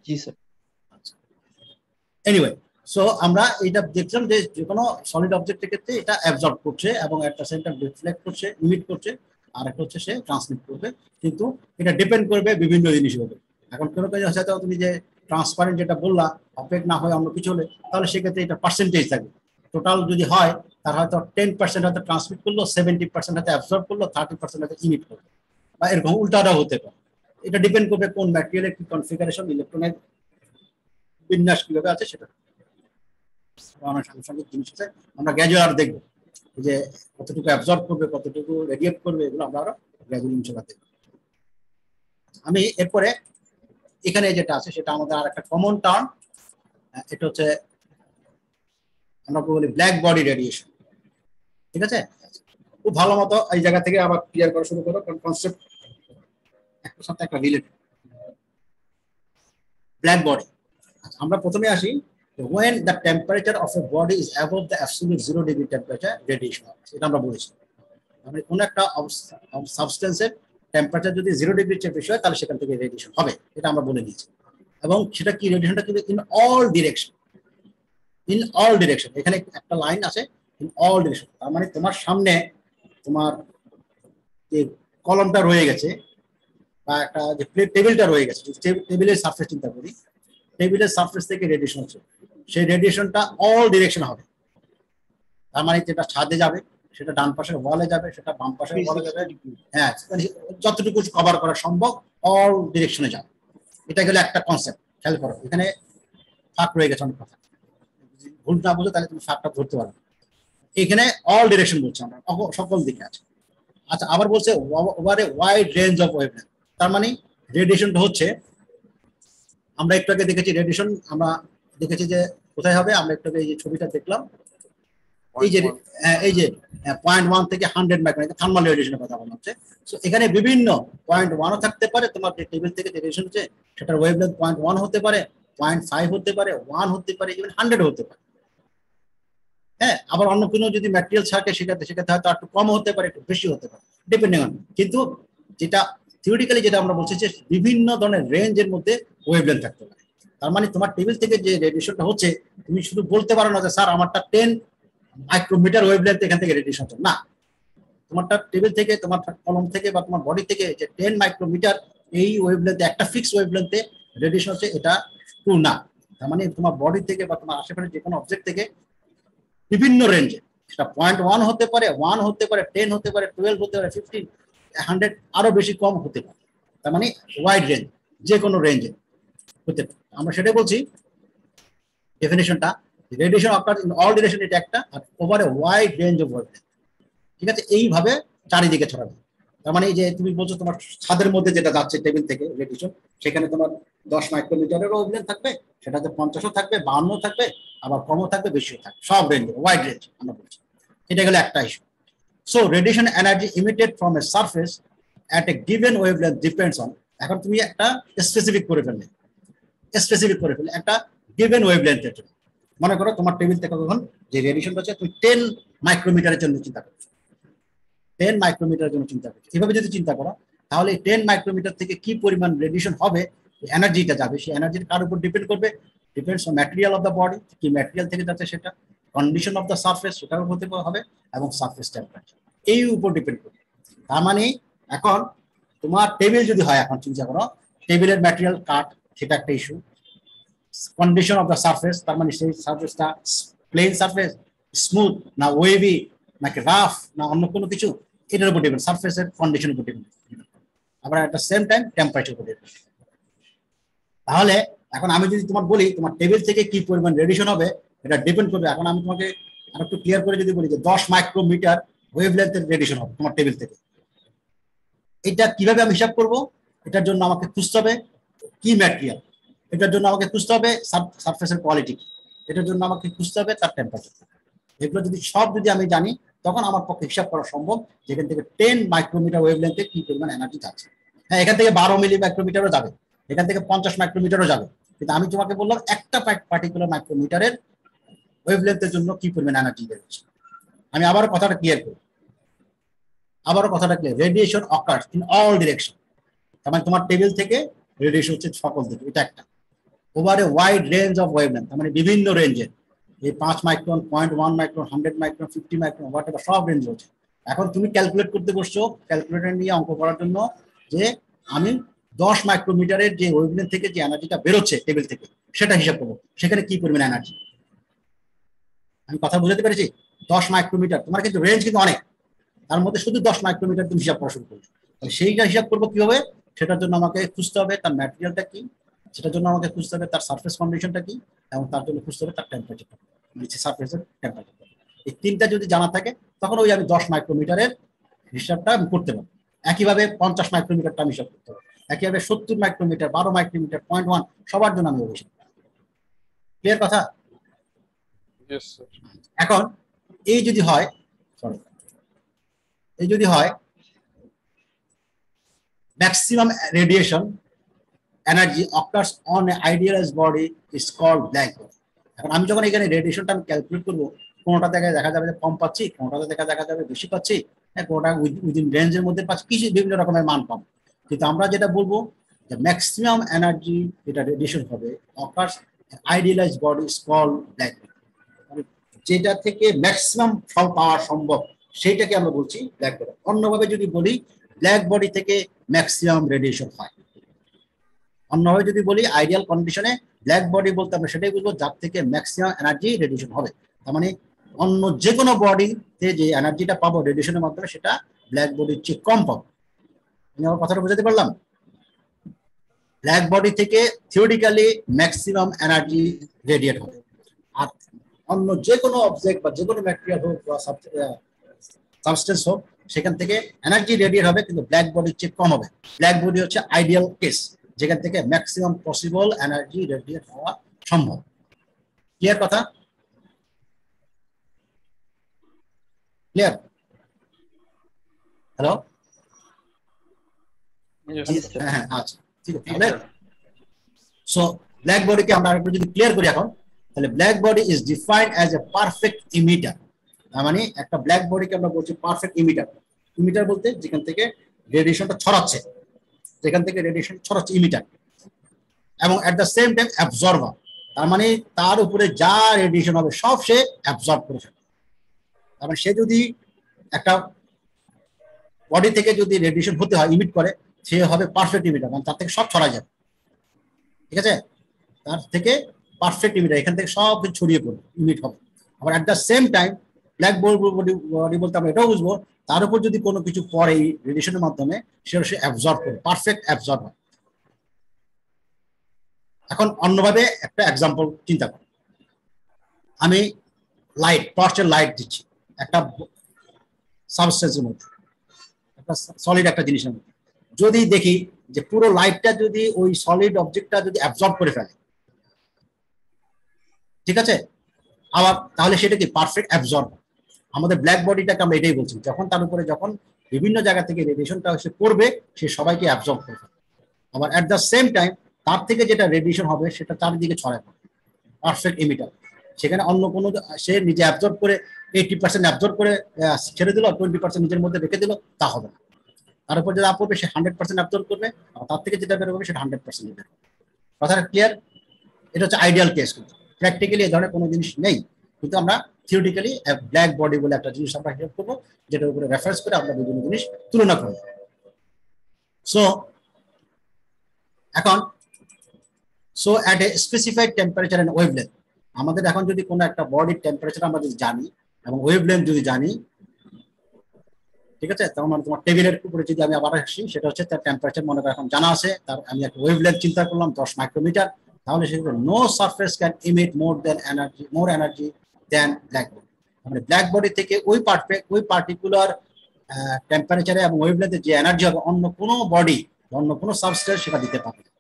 জি স্যার। এনিওয়ে, সো আমরা এটা দেখলাম যে যে কোনো সলিড অবজেক্টের ক্ষেত্রে এটা অ্যাবজর্ব করছে এবং একটা সেন্টার রিফ্লেক্ট করছে, ইমিট করছে, আর একটা হচ্ছে সে ট্রান্সমিট করবে। কিন্তু এটা ডিপেন্ড করবে বিভিন্ন জিনিসের উপর। এখন কোনো কাজে হয়তো তুমি যে ট্রান্সপারেন্ট যেটা বললা, অপেক না হয় অন্য কিছু হলে, তাহলে সেক্ষেত্রে এটা পার্সেন্টেজ থাকবে। টোটাল যদি হয় তার হয়তো 10% হয়তো ট্রান্সমিট করলো, 70% হয়তো অ্যাবজর্ব করলো, 30% হয়তো ইমিট করলো, বা এরকম উল্টাটাও হতে পারে। এটা ডিপেন্ড করবে কোন ম্যাটেরিয়ালের কি কনফিগারেশন, ইলেকট্রনের বিন্যাস কিভাবে আছে সেটা। অনেক সাংসারিক জিনিস আছে, আমরা গ্র্যাজুয়াল দেখবো যে কতটুকু অ্যাবজর্ব করবে, কতটুকু রেডিয়েট করবে, এগুলো আমরা আরো গ্র্যাজুয়াল ইনশাআল্লাহ দেখবো। আমি এরপরে এখানে যেটা আছে সেটা আমাদের আর একটা কমন টার্ম, এটা হচ্ছে আমরা বলি ব্ল্যাক বডি রেডিয়েশন। ঠিক আছে, খুব ভালো মতো এই জায়গা থেকে আবার ক্লিয়ার করা শুরু করো, কারণ কনসেপ্ট একটার সাথে একটা রিলেটেড। ব্ল্যাক বডি, আমরা প্রথমে আসি when the temperature of a body is above the absolute 0 degree temperature, radiation হবে, এটা আমরা বলেছি। মানে কোন একটা সাবস্টেন্সের টেম্পারেচার যদি 0 ডিগ্রি চেয়ে বেশি হয় তাহলে সেখান থেকে রেডিয়েশন হবে, এটা আমরা বলে দিয়েছি। এবং সেটা কি, রেডিয়েশনটা কিন্তু in all direction, in all direction. এখানে একটা লাইন আছে, ইন অল ডিরেকশন, তার মানে তোমার সামনে তোমার যে কলমটা রয়ে গেছে বা একটা যে টেবিলটা রয়ে গেছে, টেবিলের সারফেস চিন্তা করি, টেবিলের সারফেস থেকে রেডিয়েশন হচ্ছে, সেই রেডিয়েশনটা অল ডিরেকশন হবে। তার মানে যেটা ছাদে যাবে, সেটা ডান পাশের ওয়ালে যাবে, সেটা বাম পাশের ওয়ালে যাবে, হ্যাঁ, যতটুকু কভার করা সম্ভব অল ডিরেকশনে যাবে। এটা গেলে একটা কনসেপ্ট, খেয়াল করো এখানে ফাঁক রয়ে গেছে অনেক কথা, ভুল না বুঝো তাহলে তুমি ফাঁকটা ধরতে পারবে। এখানে অল ডিরেকশন বলছে আমরা, সকল দিকে আছে। আচ্ছা, আবার বলছে over a wide range of wavelength, তার মানে রেডিয়েশনটা হচ্ছে, আমরা একটু আগে দেখেছি রেডিয়েশন, আমরা দেখেছি যে কোথায় হবে, আমরা একটু আগে এই যে ছবিটা দেখলাম, এই যে 0.1 থেকে 100 মাইক্রন, থার্মাল রেডিয়েশনের কথা বলা হচ্ছে। সো এখানে বিভিন্ন 0.1ও থাকতে পারে, তোমার যে টেবিল থেকে যে রেডিয়েশন হচ্ছে সেটার ওয়েভলেন্থ 0.1 হতে পারে, 0.5 হতে পারে, 1 হতে পারে, ইভেন 100 হতে পারে। হ্যাঁ, আবার অন্য কোনো যদি ম্যাটেরিয়াল থাকে সেটাতে হয়তো একটু কম হতে পারে, একটু বেশি হতে পারে, ডিপেন্ডিং অন। কিন্তু যেটা থিওরিটিক্যালি যেটা আমরা বলছি যে বিভিন্ন ধরনের রেঞ্জের মধ্যে ওয়েভলেন্থ থাকতে পারে। তার মানে তোমার টেবিল থেকে যে রেডিয়েশনটা হচ্ছে, তুমি শুধু বলতে পারো না যে স্যার আমারটা 10 মাইক্রোমিটার ওয়েভলেন্থ এখান থেকে রেডিয়েশন হচ্ছে, না। তোমারটা টেবিল থেকে, তোমার কলম থেকে বা তোমার বডি থেকে যে 10 মাইক্রোমিটার এই ওয়েভলেন্থে, একটা ফিক্স ওয়েভলেন্থে রেডিয়েশন হচ্ছে, এটা ট্রু না। তার মানে তোমার বডি থেকে বা তোমার আশেপাশে যে কোনো অবজেক্ট থেকে বিভিন্ন রেঞ্জে, সেটা 0.1 হতে পারে, 1 হতে পারে, 10 হতে পারে, 12 হতে পারে, 15, 100, আরো বেশি কম হতে পারে। তার মানে ওয়াইড রেঞ্জ, যে কোনো রেঞ্জে হতে পারে। আমরা সেটাই বলছি ডেফিনেশনটা, radiation occur in all direction, এটা একটা, আর over a wide range of wavelength. ঠিক আছে, এইভাবে চারিদিকে ছড়াবে। তার মানে এই যে তুমি বলছো তোমার ছাদের মধ্যে যেটা যাচ্ছে টেবিল থেকে রেডিয়েশন, সেখানে তোমার 10 মাইক্রোমিটারেরও ওয়েভলেন্থ থাকবে, সেটাতে 50ও থাকবে, 52ও থাকবে, আবার কমও থাকবে, বেশিও থাকবে, সব রেঞ্জ, ওয়াইড রেঞ্জ আমরা বলছি। এটা গেলে একটা issue. So radiation energy emitted from a surface at a given wavelength depends on, এখন তুমি একটা স্পেসিফিক করে ফেললে, একটা গিভেন ওয়েভলেন্থের জন্য। মনে করো তোমার টেবিল থেকে কখন যে রেডিয়েশন হচ্ছে, তুমি 10 মাইক্রোমিটারের জন্য চিন্তা করছো, 10 মাইক্রোমিটারের জন্য চিন্তা করছো। এভাবে যদি চিন্তা করো তাহলে 10 মাইক্রোমিটার থেকে কি পরিমাণ রেডিয়েশন হবে, এনার্জিটা যাবে, সেই এনার্জির কার উপর ডিপেন্ড করবে, depends on material of the body, কি ম্যাটেরিয়াল থেকে যাচ্ছে সেটা, কন্ডিশন অফ দ্য সারফেস সেটার উপর হবে, এবং সারফেস টেম্পারেচার এই উপর ডিপেন্ড করবে। তার মানে এখন তোমার টেবিল যদি হয়, এখন চিন্তা করো টেবিলের ম্যাটেরিয়াল কাঠ, সেটা একটা issue. Condition of the surface, তার মানে সেই সারফেসটা প্লেন সারফেস, স্মুথ না ওয়েভি নাকি রাফ না অন্য কোনো কিছু, এটার উপর ডিপেন্ড, সারফেসের কন্ডিশনের উপর ডিপেন্ড। আবার at the same time temperature উপর ডিপেন্ড। তাহলে এখন আমি যদি তোমার বলি তোমার টেবিল থেকে কি পরিমাণ রেডিয়েশন হবে, এটা ডিপেন্ড করবে। এখন আমি তোমাকে আর একটু ক্লিয়ার করে যদি বলি যে 10 মাইক্রোমিটার ওয়েভলেন্থের রেডিয়েশন হবে তোমার টেবিল থেকে, এটা কিভাবে আমি হিসাব করব? এটার জন্য আমাকে খুঁজতে হবে কি ম্যাটেরিয়াল, এটার জন্য আমাকে খুঁজতে হবে সারফেসের কোয়ালিটি, এটার জন্য আমাকে খুঁজতে হবে তার টেম্পারেচার। এগুলো যদি আমি জানি, তখন আমার পক্ষে হিসাব করা সম্ভব যেখান থেকে 10 মাইক্রোমিটার ওয়েভলেন্থে কি পরিমাণ এনার্জি যাচ্ছে। হ্যাঁ, এখান থেকে 12 মিলি মাইক্রোমিটারও যাবে, এখান থেকে 50 মাইক্রোমিটারও যাবে, কিন্তু আমি তোমাকে বললাম একটা পার্টিকুলার মাইক্রোমিটারের ওয়েভলেন্থের জন্য কি পরিমাণ এনার্জি বেরোচ্ছে। আমি আবারও কথাটা ক্লিয়ার করি, radiation occurs in all direction, তার মানে তোমার টেবিল থেকে রেডিয়েশন হচ্ছে সকল দিকে, এটা একটা। Over a wide range of wavelength, মানে বিভিন্ন রেঞ্জের, এই 5 micron, 0.1 micron, 100 micron, 50 micron, what ever, সব রেঞ্জ রয়েছে। এখন তুমি ক্যালকুলেট করতে বসছো, ক্যালকুলেটর নিয়ে অঙ্ক করার জন্য, যে আমি 10 মাইক্রোমিটারের যে ওয়েভলেন্থ থেকে যে এনার্জিটা বেরোচ্ছে টেবিল থেকে, সেটা হিসাব করবো, সেখানে কি পরিমাণ এনার্জি। আমি কথা বুঝাতে পেরেছি? 10 মাইক্রোমিটার, তোমার কিন্তু রেঞ্জ কিন্তু অনেক, তার মধ্যে শুধু 10 মাইক্রোমিটার তুমি হিসাব করা শুরু করছো। তাহলে সেইটা হিসাব করবো কিভাবে? সেটার জন্য আমাকে খুঁজতে হবে তার ম্যাটেরিয়ালটা কি, সেটার জন্য আমাকে খুঁজতে হবে তার সারফেস কন্ডিশনটা কি, এবং তার জন্য খুঁজতে হবে তার টেম্পারেচারটা, মানে সারফেসের টেম্পারেচার। এই তিনটা যদি জানা থাকে, তখন ওই আমি 10 মাইক্রোমিটারের হিসাবটা আমি করতে পারবো। একইভাবে 50 মাইক্রোমিটারটা আমি হিসাব করতে পারবো, একইভাবে 70 মাইক্রোমিটার, 12 মাইক্রোমিটার, 0.1, সবার জন্য আমি হিসাব। ক্লিয়ার কথা? Yes, sir. এখন এই যদি হয়, সরি, এই যদি হয় maximum radiation energy occurs on an idealized body is called black body. এখন আমি যখন এখানে রেডিয়েশনটা আমি ক্যালকুলেট করবো, কোনটা দেখা যাবে যে কম পাচ্ছি, কোনটা দেখা যাবে বেশি পাচ্ছি, হ্যাঁ, কোনটা উইদিন রেঞ্জের মধ্যে পাচ্ছি, কিছু বিভিন্ন রকমের মান পাবো। কিন্তু আমরা যেটা বলবো যে ম্যাক্সিমাম এনার্জি যেটা রেডিয়েশন হবে occurs idealised body is called black body, যেটা থেকে ম্যাক্সিমাম পাওয়া সম্ভব সেইটাকে আমরা বলছি ব্ল্যাক বডি। অন্যভাবে যদি বলি, ব্ল্যাক বডি থেকে ম্যাক্সিমাম রেডিয়েশন হয়। অন্যভাবে যদি বলি, আইডিয়াল কন্ডিশনে ব্ল্যাক বডি বলতে আমরা সেটাই বুঝবো যার থেকে ম্যাক্সিমাম এনার্জি রেডিয়েশন হবে। তার মানে অন্য যে কোনো বডিতে যে এনার্জিটা পাবো রেডিয়েশনের মাধ্যমে, সেটা ব্ল্যাক বডির চেয়ে কম পাবো। আমি আমার কথাটা বুঝাতে পারলাম? ব্ল্যাক বডি থেকে থিওরিটিক্যালি ম্যাক্সিমাম এনার্জি রেডিয়েট হবে, আর অন্য যে কোনো অবজেক্ট বা যে কোনো ম্যাটেরিয়াল হোক বা সাবস্টেন্স হোক, সেখান থেকে এনার্জি রেডিয়েট হবে, কিন্তু ব্ল্যাক বডির চেয়ে কম হবে। ব্ল্যাক বডি হচ্ছে আইডিয়াল কেস, যেখান থেকে ম্যাক্সিমাম পসিবল এনার্জি রেডিয়েট হওয়া সম্ভব। ক্লিয়ার কথা? ক্লিয়ার? হ্যালো? Yes, হ্যাঁ হ্যাঁ, আচ্ছা, ঠিক আছে। তাহলে সো ব্ল্যাক বডিকে আমরা আরেকটু যদি ক্লিয়ার করি এখন, তাহলে black body is defined as a perfect emitter. তার মানে একটা ব্ল্যাক বডিকে আমরা বলছি পারফেক্ট ইমিটার। ইমিটার বলতে যেখান থেকে রেডিয়েশনটা ছড়াচ্ছে, যেখান থেকে রেডিয়েশন ছড়াচ্ছে, ইমিটার। এবং at the same time absorber, তার মানে তার উপরে যা রেডিয়েশন হবে সব সে অ্যাবজর্ব করে ফেলে। তার মানে সে যদি একটা বডি থেকে যদি রেডিয়েশন হতে হয়, ইমিট করে, সে হবে পারফেক্ট ইমিটার, মানে তার থেকে সব ছড়া যাবে। ঠিক আছে? তার থেকে পারফেক্ট ইমিটার, এখান থেকে সব কিছু ছড়িয়ে পড়বে, ইমিট হবে। আবার at the same time black body বলতে আমরা এটাও বুঝবো, তার উপর যদি কোনো কিছু পড়ে রেডিয়েশনের মাধ্যমে, সেটা সে অ্যাবজর্ব করে, পারফেক্ট অ্যাবজর্ব হয়। এখন অন্যভাবে একটা এক্সাম্পল চিন্তা করি, আমি লাইট, টর্চের লাইট দিচ্ছি একটা সাবস্টেন্সের মধ্যে, একটা সলিড একটা জিনিসের মধ্যে। যদি দেখি যে পুরো লাইটটা যদি ওই সলিড অবজেক্টটা যদি অ্যাবজর্ব করে ফেলে, ঠিক আছে, আবার তাহলে সেটা কি পারফেক্ট অ্যাবজর্ব। আমাদের ব্ল্যাক বডিটাকে আমরা এটাই বলছি, যখন তার উপরে যখন বিভিন্ন জায়গা থেকে রেডিয়েশনটা এসে পড়বে, সে সবাইকে অ্যাবজর্ব করে ফেলে। আবার অ্যাট দ্য সেম টাইম তার থেকে যেটা রেডিয়েশন হবে সেটা চারিদিকে ছড়ায় পড়ে, পারফেক্ট ইমিটার। সেখানে অন্য কোনো, সে নিজে অ্যাবজর্ব করে 80% অ্যাবজর্ব করে ছেড়ে দিল, 20% নিজের মধ্যে রেখে দিল, তা হবে না। তার উপর যেটা পড়বে সে 100% অ্যাবজর্ব করবে, আর তার থেকে যেটা বেরোবে সেটা 100% বের হবে। কথাটা ক্লিয়ার? এটা হচ্ছে আইডিয়াল কেস। কিন্তু প্র্যাকটিক্যালি এই ধরনের কোনো জিনিস নেই, কিন্তু আমরা থিওরিটিক্যালি ব্ল্যাক বডি বলে একটা জিনিস আমরা হিসাব করবো, যেটার উপরে রেফারেন্স করে আমরা বিভিন্ন জিনিস তুলনা করবো। সো এখন at a specified temperature and wavelength, আমাদের এখন যদি কোনো একটা বডির টেম্পারেচার আমরা যদি জানি এবং ওয়েভলেন্থ যদি জানি, ঠিক আছে, তার মানে তোমার টেবিলের উপরে যদি আমি আবার আসি, সেটা হচ্ছে তার টেম্পারেচার মনে করা এখন জানা আছে, তার আমি একটা ওয়েভলেন্থ চিন্তা করলাম 10 মাইক্রোমিটার, তাহলে সেক্ষেত্রে no surface can emit more energy than black body. মানে ব্ল্যাক বডি থেকে ওই পার্টিকুলার টেম্পারেচারে এবং ওয়েভলেন্থে যে এনার্জি হবে, অন্য কোনো বডি, অন্য কোনো সাবস্টেন্স সেটা দিতে পারবে না।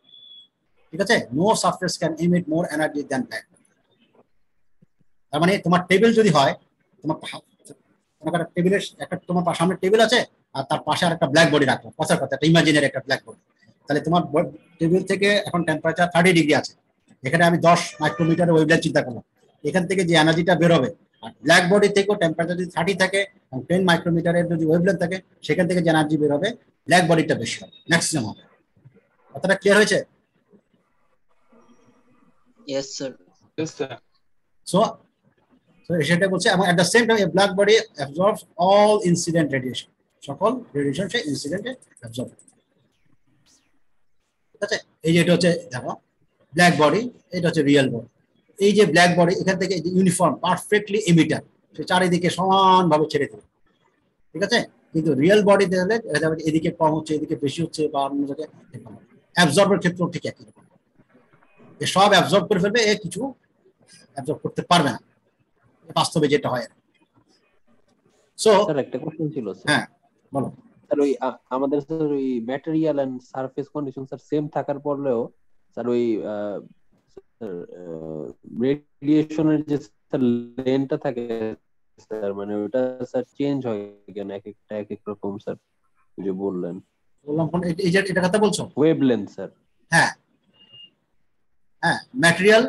ঠিক আছে? No surface can emit more energy than black body. তার মানে তোমার টেবিল যদি হয়, তোমার টেবিলের একটা, তোমার সামনে টেবিল আছে আর তার পাশে আর একটা ব্ল্যাক বডি রাখলাম, কথার কথা একটা ইমাজিনারি একটা ব্ল্যাক বডি, তাহলে তোমার টেবিল থেকে এখন টেম্পারেচার 30 ডিগ্রি আছে, এখানে আমি 10 মাইক্রোমিটার ওয়েভলেন্থ চিন্তা করলাম, এখান থেকে যে এনার্জিটা বেরোবে, আর ব্ল্যাক বডি থেকেও টেম্পারেচার যদি 30 থাকে এবং 10 মাইক্রোমিটারের যদি ওয়েভলেন্থ থাকে, সেখান থেকে যে এনার্জি বেরোবে ব্ল্যাক বডিটা বেশি হবে, ম্যাক্সিমাম হবে। কথাটা ক্লিয়ার হয়েছে? Yes, sir. Yes, sir. So সেটা বলছে, এবং at the same time black body অ্যাবজর্বস all incident radiation, সকল রেডিয়েশন সে ইনসিডেন্টে অ্যাবজর্ব। ঠিক আছে, এই যে এটা হচ্ছে দেখো ব্ল্যাক বডি, এটা হচ্ছে রিয়েল বডি। এই যে ব্ল্যাক বডি এখান থেকে ইউনিফর্ম পারফেক্টলি এমিটার, সে চারিদিকে সমানভাবে ছেড়ে দেবে। ঠিক আছে, কিন্তু রিয়েল বডি দেখলে দেখা যাবে এদিকে কম হচ্ছে, এদিকে বেশি হচ্ছে, বা অন্য জায়গায় কম হচ্ছে। অ্যাবজর্বের ক্ষেত্রেও ঠিক একই রকম, এ সব অ্যাবজর্ব করে ফেলবে, এ কিছু অ্যাবজর্ব করতে পারবে না, বাস্তবে যেটা হয়। সো স্যার একটা কোশ্চেন ছিল স্যার। হ্যাঁ বলো। স্যার ওই আমাদের স্যার ওই material and surface condition sir same থাকার পরেও স্যার ওই রেডিয়েশনের যে স্যার লেনটা থাকে স্যার, মানে ওটা স্যার চেঞ্জ হয় কেন এক একটা এক এক রকম স্যার, ওই যে বললেন বললাম কোন এই যে এটা কথা বলছো? Wave length sir. হ্যাঁ হ্যাঁ, ম্যাটেরিয়াল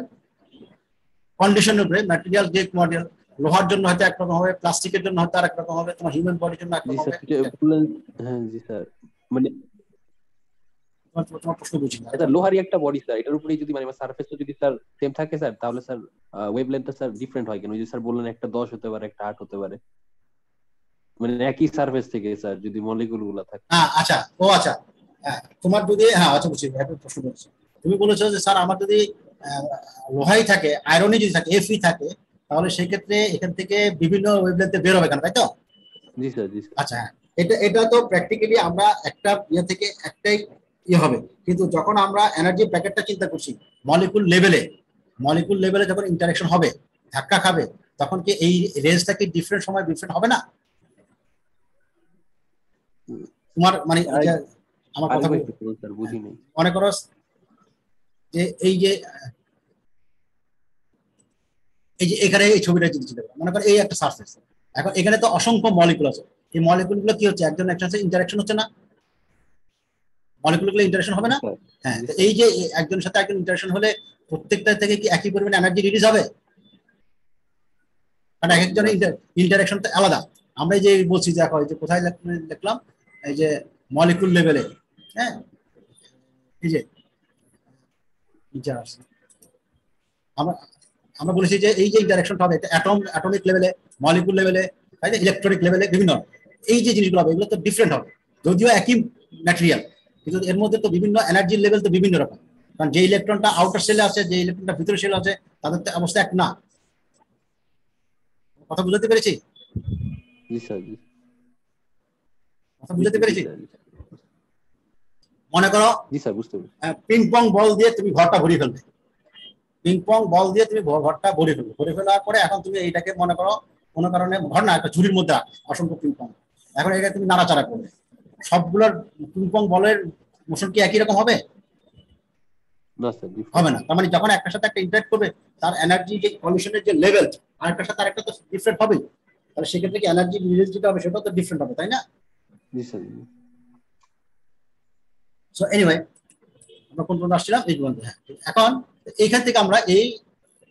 কন্ডিশনের উপরে, ম্যাটেরিয়াল যে মডেল, লোহার জন্য হয়তো একরকম হবে, প্লাস্টিকের জন্য হয়তো আর একরকম হবে, তোমার হিউম্যান বডির জন্য জি একরকম স্যার হবে। বললেন, হ্যাঁ জি স্যার, মানে তোমার প্রশ্ন বুঝি না। স্যার লোহারই একটা বডি স্যার, এটার উপরেই যদি মানে সারফেসটা যদি স্যার সেম থাকে স্যার, তাহলে স্যার ওয়েভ লেন্থটা স্যার ডিফারেন্ট হয় কেন? ওই যে স্যার বললেন একটা 10 হতে পারে, একটা 8 হতে পারে, মানে একই সারফেস থেকে স্যার যদি মলিকুল গুলা থাকে। হ্যাঁ আচ্ছা, ও আচ্ছা, হ্যাঁ তোমার যদি, হ্যাঁ আচ্ছা বুঝছি, একটা প্রশ্ন করছি। তুমি বলেছো যে স্যার আমার যদি লোহাই থাকে, আয়রনই যদি থাকে, এফই থাকে, তাহলে সেই ক্ষেত্রে এখান থেকে বিভিন্ন ওয়েভলেন্থে বের হবে কেন, তাই তো? জি স্যার জি স্যার। আচ্ছা হ্যাঁ, এটা তো প্র্যাকটিক্যালি আমরা একটা ইয়ে থেকে একটাই ইয়ে হবে, কিন্তু যখন আমরা এনার্জি প্যাকেটটা চিন্তা করছি মলিকুল লেভেলে যখন ইন্টারেকশন হবে, ধাক্কা খাবে, তখন কি এই রেঞ্জটা কি ডিফারেন্ট সময় ডিফারেন্ট হবে না? তোমার মানে আমার কথা স্যার বুঝি নাই। মনে করো যে এই যে এখানে এই ছবিটা যদি চিন্তা করো, মনে করো এই একটা সারফেস, এখন এখানে তো অসংখ্য মলিকুল আছে, এই মলিকুলগুলো কি হচ্ছে, একজন একসাথে ইন্টারাকশন হচ্ছে না, মলিকুলগুলো ইন্টারাকশন হবে না? হ্যাঁ, তো এই যে একজনের সাথে একজন ইন্টারাকশন হলে প্রত্যেকটা থেকে কি একই পরিমাণে এনার্জি রিলিজ হবে? কারণ এক একজনের ইন্টারাকশনটা আলাদা। আমরা যে বলছি দেখো, এই যে কোথায় দেখলাম, এই যে মলিকুল লেভেলে, হ্যাঁ এই যে আমরা আমরা বলেছি যে এই যে ইন্টারাকশনটা হবে, এটা অ্যাটমিক লেভেলে, মলিকুল লেভেলে, তাই না, ইলেকট্রনিক লেভেলে, বিভিন্ন এই যে জিনিসগুলো হবে, এগুলো তো ডিফারেন্ট হবে, যদিও একই ম্যাটেরিয়াল, কিন্তু এর মধ্যে তো বিভিন্ন এনার্জির লেভেল তো বিভিন্ন রকম, কারণ যে ইলেকট্রনটা আউটার সেলে আছে, যে ইলেকট্রনটা ভিতরে সেলে আছে, তাদের তো অবস্থা এক না। কথা বুঝতে পেরেছি? জি স্যার জি। কথা বুঝতে পেরেছি? মনে করো জি স্যার বুঝতে পেরেছি। পিং পং বল দিয়ে তুমি ঘরটা ভরিয়ে ফেলবে, পিং পং বল দিয়ে তুমি ঘরটা ভরে ফেলবে, ভরে ফেলার পরে এখন তুমি এইটাকে মনে করো কোনো কারণে ঘর না, একটা ঝুড়ির মধ্যে অসংখ্য পিং পং, এখন এটা তুমি নাড়াচাড়া করবে, সবগুলোর পিং পং বলের মোশন কি একই রকম হবে? না স্যার হবে না। তার মানে যখন একটার সাথে একটা ইন্টারেক্ট করবে, তার এনার্জি যে কলিশনের যে লেভেল, আরেকটার সাথে আরেকটা তো ডিফারেন্ট হবে, তাহলে সেক্ষেত্রে কি এনার্জি রিলিজ যেটা হবে সেটাও তো ডিফারেন্ট হবে, তাই না? জি স্যার। সো এনিওয়ে, আমরা কোন পর্যন্ত আসছিলাম? এই পর্যন্ত। হ্যাঁ, এখন এইখান থেকে আমরা এই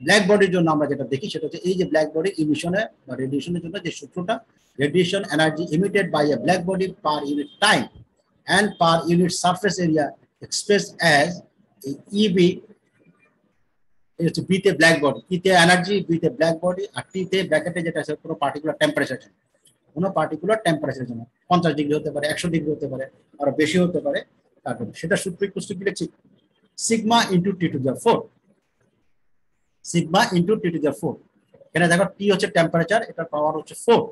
ব্ল্যাক বডির জন্য আমরা যেটা দেখি সেটা হচ্ছে এই যে ব্ল্যাক বডি ইমিশনে বা রেডিয়েশনের জন্য যে সূত্রটা, radiation energy emitted by a black body per unit time and per unit surface area expressed as EB is B তে ব্ল্যাক বডি, E তে এনার্জি, B তে ব্ল্যাক বডি, আর T তে ব্র্যাকেটে যেটা আছে কোনো পার্টিকুলার টেম্পারেচার, কোনো পার্টিকুলার টেম্পারেচারের জন্য 50 ডিগ্রি হতে পারে, 100 ডিগ্রি হতে পারে, আর বেশি হতে পারে, তারপরে সেটা সূত্র ইকুয়াল টু কি লিখছি, sigma into T two the 4, sigma into T two the 4। এখানে দেখো T হচ্ছে টেম্পারেচার, এটার পাওয়ার হচ্ছে 4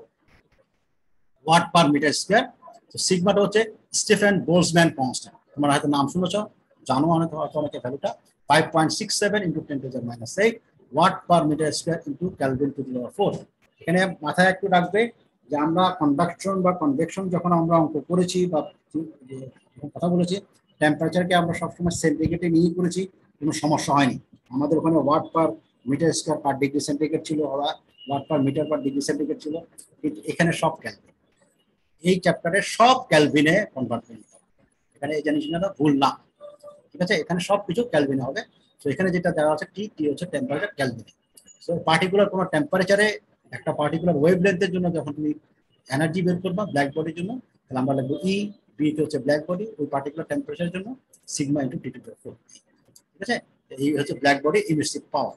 ওয়াট পার মিটার স্কয়ার। তো সিগমাটা হচ্ছে স্টিফেন বোলজম্যান কনস্ট্যান্ট, তোমরা হয়তো নাম শুনেছো, জানো অনেকে ভ্যালুটা 5.67 into 10 to the -8 watt per metre square into kelvin to the power 4। এখানে মাথায় একটু রাখবে যে আমরা কন্ডাকশন বা কনভেকশন যখন আমরা অঙ্ক করেছি বা কথা বলেছি, টেম্পারেচারকে আমরা সবসময় সেন্টিগ্রেডে নিয়ে করেছি, কোনো সমস্যা হয়নি। আমাদের ওখানে watt per metre square per degree centigrade ছিল, watt per metre per degree centigrade ছিল, কিন্তু এখানে সব ক্যালভিন, এই চ্যাপ্টারে সব ক্যালভিনে কনভার্ট করে নিতে হবে, এখানে এই জিনিসটা ভুল না, ঠিক আছে? এখানে সব কিছু ক্যালভিনে হবে। তো এখানে যেটা দেওয়া আছে টি হচ্ছে টেম্পারেচার ক্যালভিনে। সো পার্টিকুলার কোনো টেম্পারেচারে একটা পার্টিকুলার ওয়েভ লেন্থের জন্য যখন তুমি এনার্জি বের করবা ব্ল্যাক বডির জন্য, তাহলে আমরা লিখবো ই, বি তে হচ্ছে ব্ল্যাক বডি, ওই পার্টিকুলার টেম্পারেচারের জন্য sigma into T two the 4, ঠিক আছে? এই হচ্ছে ব্ল্যাক বডি ইমিসিভ পাওয়ার।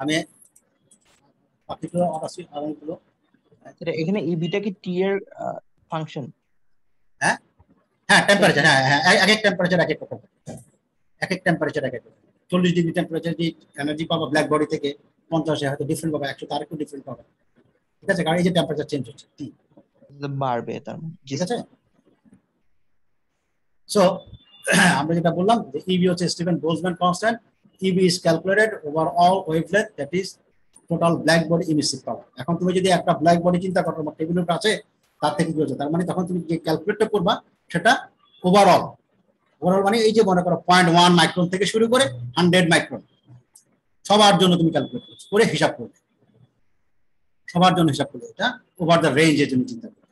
আমি বাকিগুলো অনেকগুলো এখানে ইবিটা কি টি এর ফাংশন? হ্যাঁ হ্যাঁ টেম্পারেচার, হ্যাঁ হ্যাঁ এক এক টেম্পারেচার এক এক রকম, এক এক টেম্পারেচার এক এক রকম। 40 ডিগ্রি টেম্পারেচার যে এনার্জি পাবা ব্ল্যাক বডি থেকে 50 হয়তো ডিফারেন্ট পাবা, 100 তার একটু ডিফারেন্ট পাবা, ঠিক আছে, কারণ এই যে টেম্পারেচার চেঞ্জ হচ্ছে টি, বাড়বে তার মানে। ঠিক আছে। সো আমরা যেটা বললাম যে ইবি হচ্ছে Stefan Boltzmann constant, E B is calculated over all wavelength, that is total black body emissive power. এখন তুমি যদি একটা ব্ল্যাক বডি চিন্তা করো, তোমার টেবিলের আছে, তার থেকে কি হচ্ছে, তার মানে তখন তুমি যে ক্যালকুলেটটা করবা সেটা ওভারঅল, ওভারঅল মানে এই যে মনে করো 0.1 মাইক্রন থেকে শুরু করে 100 মাইক্রন সবার জন্য তুমি ক্যালকুলেট করে হিসাব করবে, সবার জন্য হিসাব করবে, এটা ওভার দ্য রেঞ্জের জন্য চিন্তা করবে।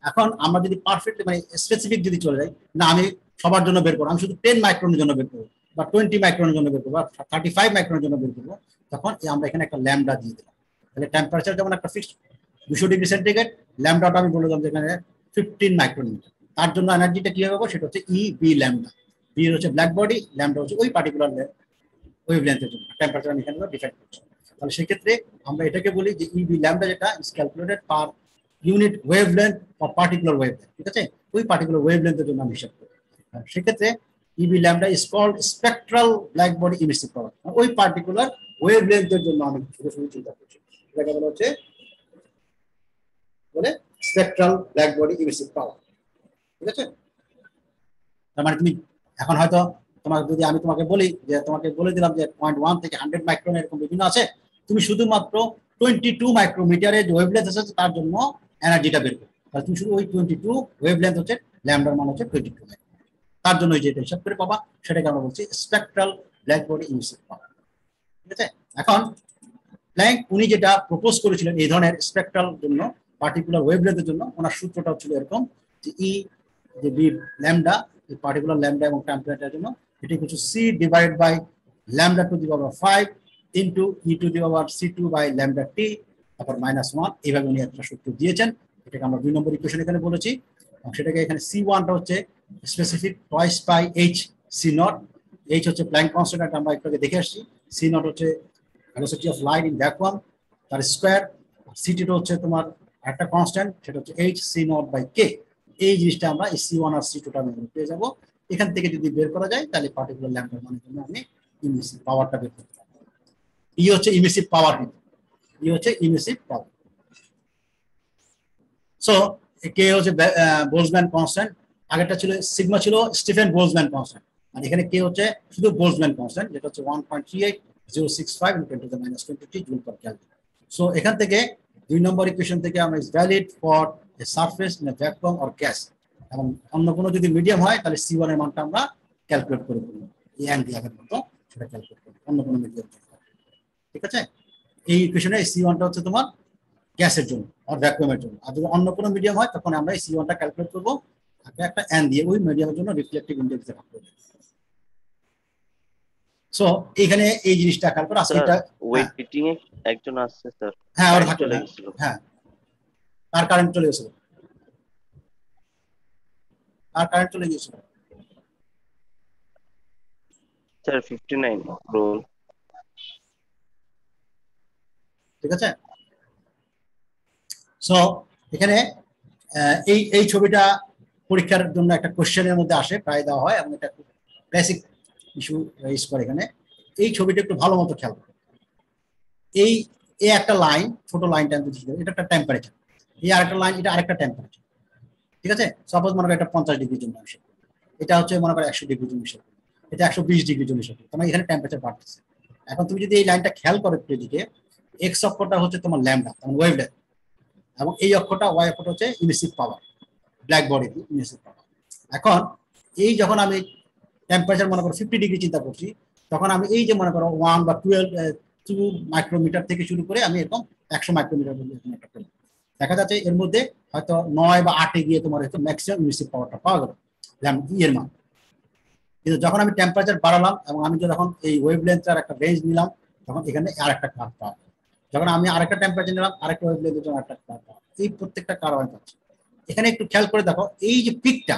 এখন আমরা যদি পারফেক্টলি মানে স্পেসিফিক যদি চলে যাই, না আমি সবার জন্য বের করবো, আমি শুধু 10 মাইক্রনের জন্য বের করবো বা 20 মাইক্রনের জন্য বের করবো বা 35 মাইক্রনের জন্য বের করবো, তখন আমরা এখানে একটা ল্যামডা দিয়ে দিলাম। তাহলে টেম্পারেচার যেমন একটা ফিক্সড 200 ডিগ্রি সেন্টিগ্রেড, ল্যামডাটা আমি বলে দিলাম যে এখানে 15 মাইক্রোমিটার। তার জন্য এনার্জিটা কি হবে, সেটা হচ্ছে ই বি ল্যামডা। বি হচ্ছে ব্ল্যাক বডি, ল্যামডা হচ্ছে ওই পার্টিকুলার ওয়েভলেন্থের জন্য টেম্পারেচার আমি এখানে ডিফাইন করছি। তাহলে সেক্ষেত্রে আমরা এটাকে বলি যে ই বি ল্যামডা যেটা is calculated per unit wavelength for particular wavelength, ঠিক আছে, ওই পার্টিকুলার ওয়েভলেন্থের জন্য আমি হিসাব করি। সেক্ষেত্রে E B lambda is called spectral black body emissive power, ওই পার্টিকুলার ওয়েভলেন্থের জন্য আমি শুধু শুধু চিন্তা করছি, এটাকে বলা হচ্ছে বলে স্পেকট্রাল ব্ল্যাক বডি ইমিসিভ পাওয়ার, ঠিক আছে। তার মানে তুমি এখন হয়তো তোমাকে যদি আমি তোমাকে বলি যে তোমাকে বলে দিলাম যে 0.1 থেকে 100 মাইক্রন এরকম বিভিন্ন আছে, তুমি শুধুমাত্র 22 মাইক্রোমিটারের যে ওয়েভলেন্থ আছে তার জন্য এনার্জিটা বের করবে, তাহলে তুমি শুধু ওই 22 ওয়েভলেন্থ হচ্ছে ল্যামডার মান হচ্ছে 22 মাইক্রন, তার জন্য যেটা হিসাব করে পাবা সেটাকে আমরা বলছি স্পেকট্রাল ব্ল্যাক বডি ইমিসিভ পাওয়ার, ঠিক আছে। এখন প্ল্যাঙ্ক উনি যেটা প্রপোজ করেছিলেন এই ধরনের স্পেকট্রাল জন্য পার্টিকুলার ওয়েভলেন্থের জন্য, ওনার সূত্রটা ছিল এরকম যে ই যে বি ল্যামডা, এই পার্টিকুলার ল্যামডা এবং টেম্পারেচারের জন্য এটি হচ্ছে C divide by lambda to the power 5 into e to the power c2 by lambda T, তারপর -1, এইভাবে উনি একটা সূত্র দিয়েছেন। এটাকে আমরা 2 নম্বর ইকুয়েশন এখানে বলেছি, এবং সেটাকে এখানে c1টা হচ্ছে specific twice by h c0, h হচ্ছে প্ল্যাঙ্ক কনস্ট্যান্ট, আমরা একটু আগে দেখে আসছি, c0 হচ্ছে velocity of light in vacuum তার স্কয়ার, c2 হচ্ছে তোমার একটা কনস্ট্যান্ট সেটা হচ্ছে h c0 বাই k। এই জিনিসটা আমরা এই c1 আর c2টা আমরা পেয়ে যাব। এখান থেকে যদি বের করা যায় তাহলে পার্টিকুলার ল্যামডার মানের জন্য আমি ইমিসিভ পাওয়ারটা বের করতে পারবো। ই হচ্ছে ইমিসিভ পাওয়ার, ই হচ্ছে ইমিসিভ পাওয়ার। সো কে হচ্ছে বোলজম্যান কনস্ট্যান্ট, আগেরটা ছিল সিগমা ছিল স্টিফেন বোলজম্যান কনস্ট্যান্ট, আর এখানে কে হচ্ছে শুধু বোলজম্যান কনস্ট্যান্ট যেটা হচ্ছে 1.38065 × 10⁻23 জুল পার কেলভিন। সো এখান থেকে 2 নম্বর ইকুয়েশন থেকে আমরা is valid for a surface in a vacuum or gas, এবং অন্য কোনো যদি মিডিয়াম হয় তাহলে c1 এর মানটা আমরা ক্যালকুলেট করে ফেলবো, এই অ্যান্টি আগের মতো সেটা ক্যালকুলেট করব অন্য কোনো মিডিয়াম, ঠিক আছে। এই ইকুয়েশনে c1টা হচ্ছে তোমার গ্যাসের জন্য আর ভ্যাকুয়ামের জন্য, আর যদি অন্য কোনো মিডিয়াম হয় তখন আমরা এই c1টা ক্যালকুলেট করবো একটা n দিয়ে ওই মিডিয়ামের জন্য রিফ্লেক্টিভ ইন্ডেক্স ভাগ করব। সো এখানে এই জিনিসটা খেয়াল করে আজকে এটা ওয়েট মিটিং এ একজন আসছে স্যার, হ্যাঁ ওর চলে থাকে, গেছিল। হ্যাঁ তার কারেন্ট চলে গেছিল, তার কারেন্ট চলে গিয়েছিল স্যার 59 রোল, ঠিক আছে। সো এখানে এই এই ছবিটা পরীক্ষার জন্য একটা কোশ্চেনের মধ্যে আসে, প্রায় দেওয়া হয়, এবং এটা বেসিক ইস্যু রেইজ করে। এখানে এই ছবিটা একটু ভালো মতো খেয়াল করো, এই একটা লাইন, ছোট লাইনটা আমি বুঝিয়ে দেবো, এটা একটা টেম্পারেচার, এই আরেকটা লাইন, এটা আরেকটা টেম্পারেচার, ঠিক আছে। সাপোজ মনে করো এটা 50 ডিগ্রির জন্য হিসাব, এটা হচ্ছে মনে করো 100 ডিগ্রির জন্য হিসাব, এটা 120 ডিগ্রির জন্য হিসাব, তোমার এখানে টেম্পারেচার বাড়তেছে। এখন তুমি যদি এই লাইনটা খেয়াল করো একটু দিকে, এক্স অক্ষটা হচ্ছে তোমার ল্যামডা মানে ওয়েভলেন্থ, এবং এই অক্ষটা ওয়াই অক্ষটা হচ্ছে ইমিসিভ পাওয়ার, ব্ল্যাক বডি ইমিসিভ পাওয়ার। এখন এই যখন আমি টেম্পারেচার মনে করো 50 ডিগ্রি চিন্তা করছি, তখন আমি এই যে মনে করো 1 বা 2 মাইক্রোমিটার থেকে শুরু করে আমি এরকম 100 মাইক্রোমিটার পর্যন্ত একটা করি, দেখা যাচ্ছে এর মধ্যে হয়তো 9 বা 8 গিয়ে তোমার হয়তো ম্যাক্সিমাম ইমিসিভ পাওয়ারটা পাওয়া গেল এর মান। কিন্তু যখন আমি টেম্পারেচার বাড়ালাম এবং আমি যখন এই ওয়েভলেন্থের একটা রেঞ্জ নিলাম, তখন এখানে আরেকটা কার্ভ পাওয়া, যখন আমি আরেকটা টেম্পারেচার নিলাম আরেকটা ওয়েভলেন্থের জন্য আরেকটা কার্ভ পাওয়া, এই প্রত্যেকটা কার্ভ আমি পাচ্ছি। এখানে একটু খেয়াল করে দেখো এই যে পিকটা,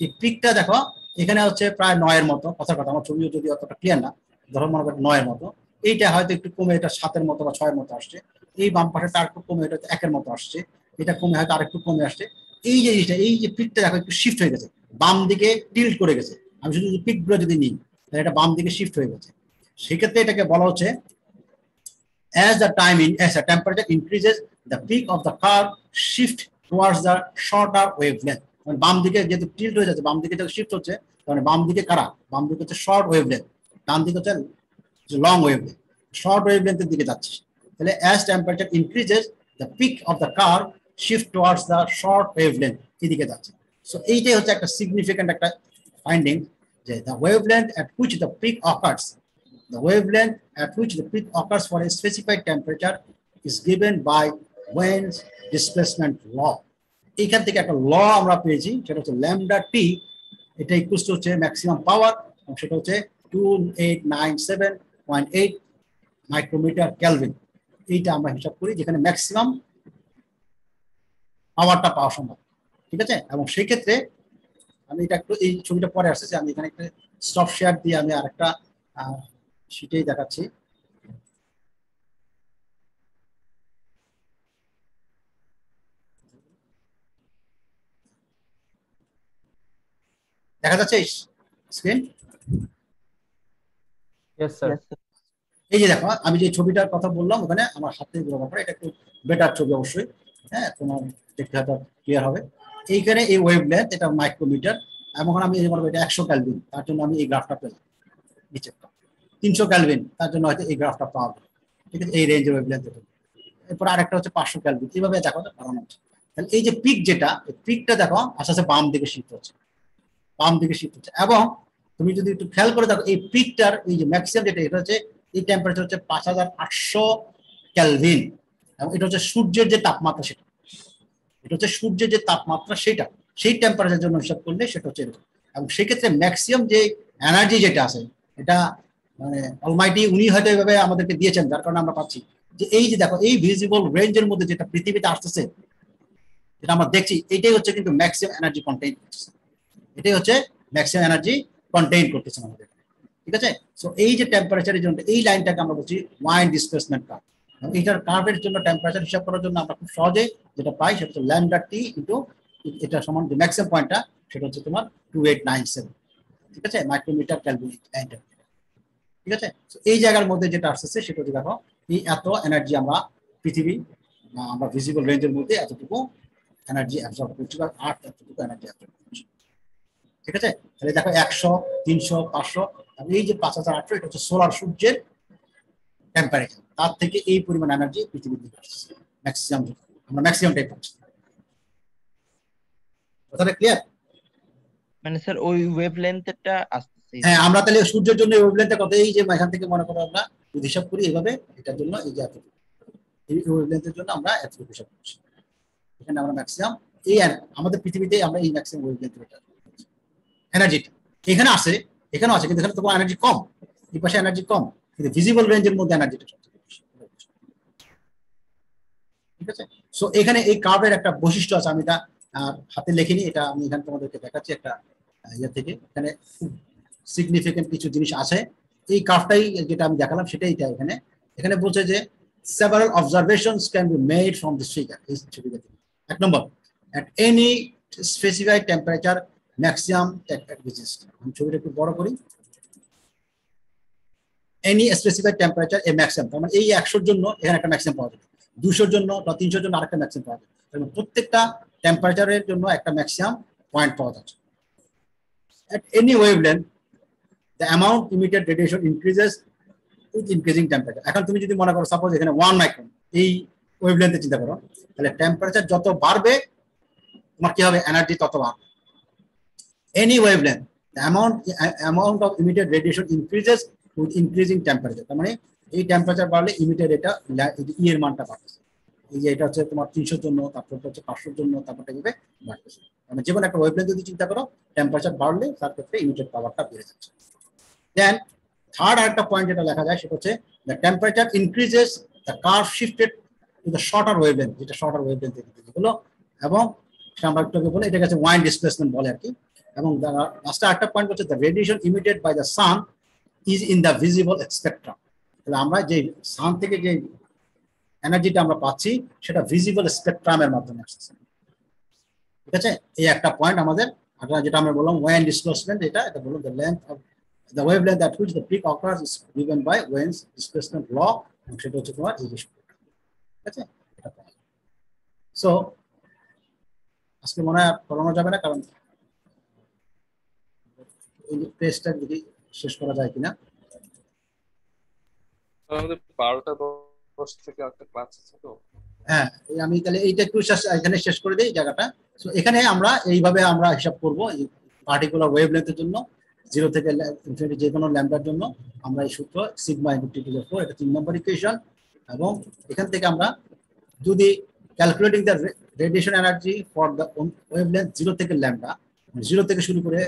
এই পিকটা দেখো এখানে হচ্ছে প্রায় 9 এর মতো, কথার কথা, আমার ছবিও যদি অতটা ক্লিয়ার না, ধরো মনে করেন 9 এর মতো, এইটা হয়তো একটু কমে এটা 7 এর মতো বা 6 এর মতো আসছে, এই বাম পাশেটা আরেকটু কমে এটা 1 এর মতো আসছে, এটা কমে হয়তো আরেকটু কমে আসছে। এই যে জিনিসটা, এই যে পিকটা দেখো একটু শিফট হয়ে গেছে, বাম দিকে টিল্ট করে গেছে। আমি শুধু পিক গুলো যদি নিই তাহলে এটা বাম দিকে শিফট হয়ে গেছে। সেক্ষেত্রে এটাকে বলা হচ্ছে as the temperature increases, the peak of the curve shift towards the shorter wavelength. মানে বাম দিকে যেহেতু টিল্ট হয়ে যাচ্ছে, বাম দিকে যখন শিফট হচ্ছে, মানে বাম দিকে কারা, বাম দিকে হচ্ছে শর্ট ওয়েভলেন্থ, ডান দিকে হচ্ছে লং ওয়েভলেন্থ, শর্ট ওয়েভলেন্থের দিকে যাচ্ছে। তাহলে as temperature increases, the peak of the curve shift towards the short wavelength, এদিকে যাচ্ছে। সো এইটাই হচ্ছে একটা সিগনিফিক্যান্ট একটা ফাইন্ডিং, যে the wavelength at which the peak occurs, the wavelength at which the peak occurs for a specified temperature is given by Wien's displacement law. এখান থেকে একটা ল আমরা পেয়েছি, সেটা হচ্ছে ল্যামডা টি, এটা ইকুয়াল টু হচ্ছে ম্যাক্সিমাম পাওয়ার, সেটা হচ্ছে 2897.8 মাইক্রোমিটার কেলভিন। এইটা আমরা হিসাব করি যেখানে ম্যাক্সিমাম পাওয়ারটা পাওয়া সম্ভব, ঠিক আছে। এবং সেই ক্ষেত্রে আমি এটা একটু, এই ছবিটা পরে আসছে, আমি এখানে একটা স্টপ শেয়ার দিয়ে আমি আরেকটা শিটেই দেখাচ্ছি। দেখা যাচ্ছে স্ক্রিন? Yes sir. এই যে দেখো, আমি যে ছবিটার কথা বললাম ওখানে আমার হাতে ব্যবহার করে, এটা একটু বেটার ছবি অবশ্যই, হ্যাঁ, তোমার দেখতে হয়তো ক্লিয়ার হবে। এইখানে এই ওয়েভলেন্থ, এটা মাইক্রোমিটার, এবং আমি মনে করি এটা 100 কেলভিন, তার জন্য আমি এই গ্রাফটা পেলাম। নিচে 300 কেলভিন, তার জন্য হয়তো এই গ্রাফটা পাওয়া যাবে, ঠিক আছে, এই রেঞ্জের ওয়েভলেন্থ। এরপর আরেকটা হচ্ছে 500 কেলভিন, এইভাবে দেখো বাড়ানো হচ্ছে। তাহলে এই যে পিক, যেটা পিকটা দেখো আস্তে আস্তে বাম দিকে শিফট হচ্ছে, বাম দিকে শিফট হচ্ছে। এবং তুমি যদি একটু খেয়াল করে দেখো, এই পিকটার এই যে ম্যাক্সিমাম যেটা, এটা হচ্ছে এই টেম্পারেচার হচ্ছে 5800 কেলভিন, এবং এটা হচ্ছে সূর্যের যে তাপমাত্রা, সেটা, এটা হচ্ছে সূর্যের যে তাপমাত্রা, সেটা সেই টেম্পারেচারের জন্য হিসাব করলে সেটা হচ্ছে এরকম। এবং সেক্ষেত্রে ম্যাক্সিমাম যে এনার্জি যেটা আছে, এটা মানে অলমাইটি উনি হয়তো এইভাবে আমাদেরকে দিয়েছেন, যার কারণে আমরা পাচ্ছি যে এই যে দেখো, এই ভিজিবল রেঞ্জের মধ্যে যেটা পৃথিবীতে আসতেছে, যেটা আমরা দেখছি, এটাই হচ্ছে কিন্তু ম্যাক্সিমাম এনার্জি কন্টেইন করতেছে, এটাই হচ্ছে ম্যাক্সিমাম এনার্জি কন্টেইন করতেছে আমাদের, ঠিক আছে। সো এই যে টেম্পারেচারের জন্য এই লাইনটাকে আমরা বলছি ওয়াইন ডিসপ্লেসমেন্ট কার্ভ। এইটার কার্ভের জন্য টেম্পারেচার হিসাব করার জন্য আমরা খুব সহজে যেটা পাই, সেটা হচ্ছে ল্যামডা টি ইনটু এটা সমান যে ম্যাক্সিমাম পয়েন্টটা, সেটা হচ্ছে তোমার 2897, ঠিক আছে, মাইক্রোমিটার কেলভিন, ঠিক আছে। এই জায়গার মধ্যে যেটা আসছে সেটা হচ্ছে দেখো, এই এত এনার্জি আমরা পৃথিবী, আমরা ভিজিবল রেঞ্জের মধ্যে এতটুকু এনার্জি অ্যাবজর্ব করছি, বা আর্থ এতটুকু এনার্জি অ্যাবজর্ব করছি, ঠিক আছে। তাহলে দেখো 100, 300, 500, এই যে 5800, এটা হচ্ছে সোলার, সূর্যের টেম্পারেচার, তার থেকে এই পরিমাণ এনার্জি পৃথিবীর দিকে আসছে ম্যাক্সিমাম, আমরা ম্যাক্সিমামটাই পাচ্ছি। কথাটা ক্লিয়ার? মানে স্যার ওই ওয়েভলেন্থটা আসতেছে। হ্যাঁ, আমরা তাহলে সূর্যের জন্য ওয়েভলেন্থের কথা, এই যে এখান থেকে মনে করো আমরা যদি হিসাব করি এইভাবে, এটার জন্য এই যে এতটুকু, এই ওয়েভলেন্থের জন্য আমরা এতটুকু হিসাব করছি, এখানে আমরা ম্যাক্সিমাম এই আমাদের পৃথিবীতে আমরা এই ম্যাক্সিমাম ওয়েভলেন্থের এনার্জিটা এখানে আসে, এখানেও আছে, কিন্তু এখানে তো এনার্জি কম, এই পাশে এনার্জি কম, কিন্তু ভিজিবল রেঞ্জের মধ্যে এনার্জিটা সবচেয়ে বেশি, ঠিক আছে। সো এখানে এই কার্ভের একটা বৈশিষ্ট্য আছে, আমি এটা হাতে লিখিনি, এটা আমি এখানে তোমাদেরকে দেখাচ্ছি একটা ইয়ে থেকে। এখানে খুব সিগনিফিকেন্ট কিছু জিনিস আছে, এই কার্ভটাই যেটা আমি দেখালাম সেটাই এটা। এখানে এখানে বলছে যে several observations can be made from this figure, এই ছবিটা থেকে। 1 নম্বর, at any specified temperature maximum that exists, আমি ছবিটা একটু বড় করি, any specified temperature a maximum, তার মানে এই 100 জন্য এখানে একটা ম্যাক্সিমাম পাওয়া যাবে, 200 জন্য বা 300 জন্য আরেকটা ম্যাক্সিমাম পাওয়া যাবে, তাহলে প্রত্যেকটা টেম্পারেচারের জন্য একটা ম্যাক্সিমাম পয়েন্ট পাওয়া যাচ্ছে। at any wavelength the amount emitted radiation increases with increasing temperature। এখন তুমি যদি মনে করো সাপোজ এখানে 1 মাইক্রন, এই ওয়েভলেন্থে চিন্তা করো, তাহলে টেম্পারেচার যত বাড়বে তোমার কি হবে, এনার্জি তত বাড়বে। any wavelength the amount of emitted radiation increases with increasing temperature, তার মানে এই টেম্পারেচার বাড়লে ইমিটেড এটা ই এর মানটা বাড়তেছে, এই যে এটা হচ্ছে তোমার 300 জন্য, তারপর হচ্ছে 500 জন্য, তারপরটা এভাবে বাড়তেছে। মানে যে কোনো একটা ওয়েভলেন্থ যদি চিন্তা করো, টেম্পারেচার বাড়লে তার ক্ষেত্রে ইমিটেড পাওয়ারটা বেড়ে যাচ্ছে। দেন থার্ড আরেকটা পয়েন্ট যেটা লেখা যায় সেটা হচ্ছে the temperature increases the curve shifted to the shorter wavelength, যেটা শর্টার ওয়েভলেন্থ হলো, এবং আমরা একটু আগে বলে এটাকে ওয়াইন ডিসপ্লেসমেন্ট বলে আর কি। এবং লাস্টে একটা পয়েন্ট হচ্ছে the radiation emitted by the sun is in the visible spectrum. তাহলে আমরা যে সান থেকে যে এনার্জিটা আমরা পাচ্ছি সেটা ভিজিবল স্পেকট্রামের মাধ্যমে আসছে। ঠিক আছে, এই একটা পয়েন্ট আমাদের। আপনারা যেটা আমরা বললাম ওয়েন ডিসপ্লেসমেন্ট, এটা বললাম the length of the wavelength at which the peak occurs is given by Wien's displacement law, এবং সেটা হচ্ছে তোমার এই বিষয়। ঠিক আছে, সো আজকে মনে হয় করানো যাবে না, কারণ এই টেস্টটা যদি শেষ করা যায় কিনা। আমাদের 12টা 10 থেকে একটা ক্লাস আছে তো। হ্যাঁ, আমি তাহলে এইটা একটু এখানে শেষ করে দিই জায়গাটা। সো এখানে আমরা এইভাবে আমরা হিসাব করব এই পার্টিকুলার ওয়েভলেন্থের জন্য 0 থেকে ইনফিনিটি যে কোনো ল্যাম্বডার জন্য আমরা এই সূত্র sigma into T to the 4, এটা 3 নম্বর ইকুয়েশন। এবং এখান থেকে আমরা যদি calculating the radiation energy for the wavelength 0 থেকে ল্যাম্বডা, 0 থেকে শুরু করে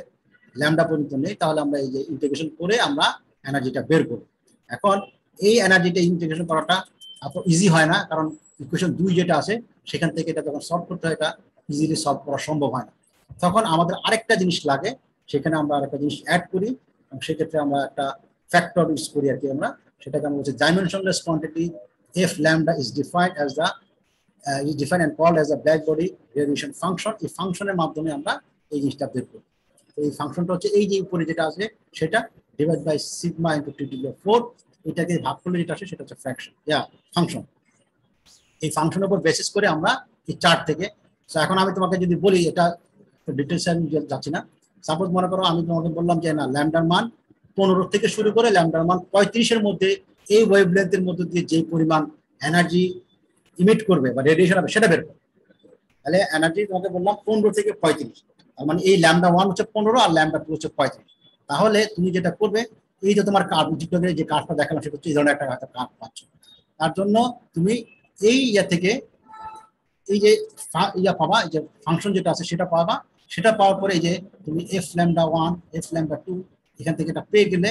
ল্যাম্বডা পর্যন্ত নেই, তাহলে আমরা এই যে ইন্টিগ্রেশন করে আমরা এনার্জিটা বের করব। এখন এই এনার্জিটা ইন্টিগ্রেশন করাটা এত ইজি হয় না, কারণ ইকুয়েশন 2 যেটা আছে সেখান থেকে এটা যখন সলভ করতে হয় এটা ইজিলি সলভ করা সম্ভব হয় না। তখন আমাদের আরেকটা জিনিস লাগে, সেখানে আমরা আরেকটা জিনিস অ্যাড করি, এবং সেক্ষেত্রে আমরা একটা ফ্যাক্টর ইউজ করি আর কি। আমরা সেটাকে আমরা বলছি dimensionless quantity F lambda is defined as the defined and called as the black body radiation function. এই ফাংশনের মাধ্যমে আমরা এই জিনিসটা বের করি। এই ফাংশনটা হচ্ছে এই যে উপরে যেটা আছে সেটা divide by sigma into T to the 4, এটাকে ভাগ করলে যেটা আসে সেটা হচ্ছে ফ্র্যাকশন ফাংশন। এই ফাংশনের উপর বেসিস করে আমরা এই চার্ট থেকে, এখন আমি তোমাকে যদি বলি, এটা ডিটেলস আমি যাচ্ছি না, সাপোজ মনে করো আমি তোমাকে বললাম যে না ল্যাম্বডার মান 15 থেকে শুরু করে ল্যাম্বডার মান 35-এর মধ্যে এই ওয়েভলেন্থের মধ্যে দিয়ে যে পরিমাণ এনার্জি ইমিট করবে বা রেডিয়েশন হবে সেটা বের করবে। তাহলে এনার্জি তোমাকে বললাম 15 থেকে 35, তার মানে এই ল্যাম্বডা 1 হচ্ছে 15 আর ল্যাম্বডা 2 হচ্ছে 35। তাহলে তুমি যেটা করবে, এই যে তোমার কার্ভ যে কার্ভটা দেখালাম সেটা হচ্ছে এই ধরনের একটা কার্ভ পাচ্ছ। তার জন্য তুমি এই ইয়া থেকে এই যে ইয়া পাবা, এই যে ফাংশন যেটা আছে সেটা পাবা। সেটা পাওয়ার পরে এই যে তুমি এফ ল্যাম্বডা 1 এফ ল্যাম্বডা 2 এখান থেকে এটা পেয়ে গেলে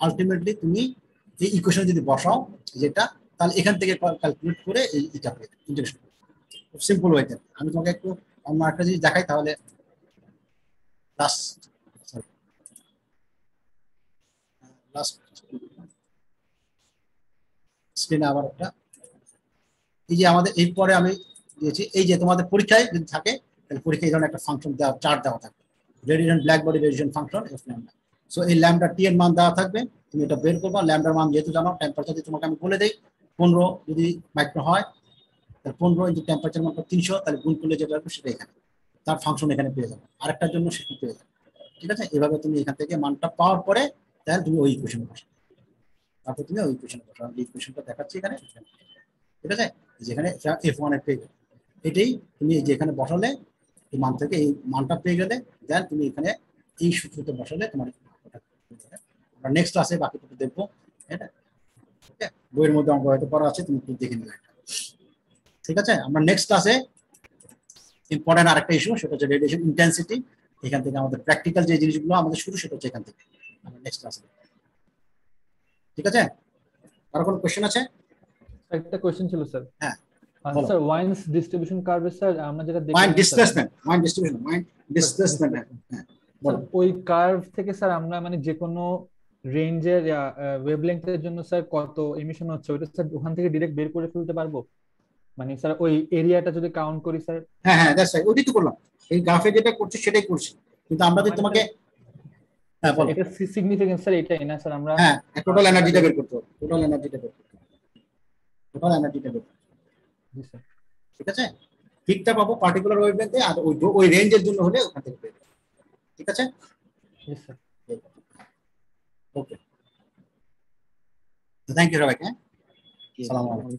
আলটিমেটলি তুমি এই ইকুয়েশন যদি বসাও যেটা, তাহলে এখান থেকে ক্যালকুলেট করে এইটা পেয়ে ইন্টিগ্রেশন। খুব সিম্পল ওয়েতে আমি তোমাকে একটু অন্য একটা জিনিস দেখাই, তাহলে লাস্ট স্ক্রিনে আবার একটা, এই যে আমাদের এই পরে আমি দিয়েছি, এই যে তোমাদের পরীক্ষায় যদি থাকে তাহলে পরীক্ষায় এই ধরনের একটা ফাংশন দেওয়া, চার্ট দেওয়া থাকবে, radiation black body radiation function F lambda. So এই ল্যাম্বডা টি এর মান দেওয়া থাকবে, তুমি এটা বের করবা। ল্যাম্বডার মান যেহেতু জানো, টেম্পারেচার যদি তোমাকে আমি বলে দেই 15 যদি মাইক্রো হয়, তাহলে 15 ইন্টু টেম্পারেচার মান 300, তাহলে গুণ করলে যেটা হবে সেটা এখানে তার ফাংশন এখানে পেয়ে যাবে, আরেকটার জন্য সেটা পেয়ে যাবে। ঠিক আছে, এভাবে তুমি এখান থেকে মানটা পাওয়ার পরে তাহলে তুমি ওই ইকুয়েশন বসাও, তারপর তুমি ওই ইকুয়েশন বসাও। এই ইকুয়েশনটা দেখাচ্ছি এখানে। ঠিক আছে, যেখানে F1 এর পেয়ে গেলে এটাই তুমি যেখানে বসালে এই মান থেকে এই মানটা পেয়ে গেলে দেন তুমি এখানে এই সূত্রতে বসালে তোমার আমরা নেক্সট ক্লাসে বাকিটুকু দেখবো। ওকে, বইয়ের মধ্যে অঙ্ক হয়তো পড়া আছে, তুমি একটু দেখে নিবে। ঠিক আছে, আমরা নেক্সট ক্লাসে ইম্পর্টেন্ট আরেকটা ইস্যু, সেটা হচ্ছে রেডিয়েশন ইন্টেন্সিটি। এখান থেকে আমাদের প্র্যাকটিক্যাল যে জিনিসগুলো আমাদের শুরু, সেটা হচ্ছে এখান থেকে আমরা নেক্সট ক্লাসে। ঠিক আছে, আর কোনো কোশ্চেন আছে? একটা কোশ্চেন ছিল স্যার। হ্যাঁ স্যার ওয়াইনস ডিস্ট্রিবিউশন কার্ভে স্যার আমরা যেটা দেখলাম মাইন্ড ডিসপ্লেসমেন্ট হ্যাঁ, ওই কার্ভ থেকে স্যার আমরা মানে যে কোনো রেঞ্জের ওয়েভলেংথের জন্য স্যার কত এমিশন হচ্ছে ওইটা স্যার ওখান থেকে ডাইরেক্ট বের করে ফেলতে পারবো? মানে স্যার ওই এরিয়াটা যদি কাউন্ট করি স্যার। হ্যাঁ দ্যাটস রাইট, ওইটাই তো করলাম। এই গ্রাফে যেটা করছি সেটাই করছি, কিন্তু আমরা যদি তোমাকে এটা সিগনিফিকেন্স স্যার এটাই না স্যার, আমরা টোটাল এনার্জিটা বের করতে হবে, টোটাল এনার্জিটা বের করতে হবে। ঠিক আছে, ঠিকটা পাবো পার্টিকুলার ওয়েভলেন্থে, আর ওই রেঞ্জের জন্য হলে ওখান থেকে পেয়ে যাবো। ঠিক আছে, ওকে, থ্যাংক ইউ সবাইকে। আসসালামু আলাইকুম।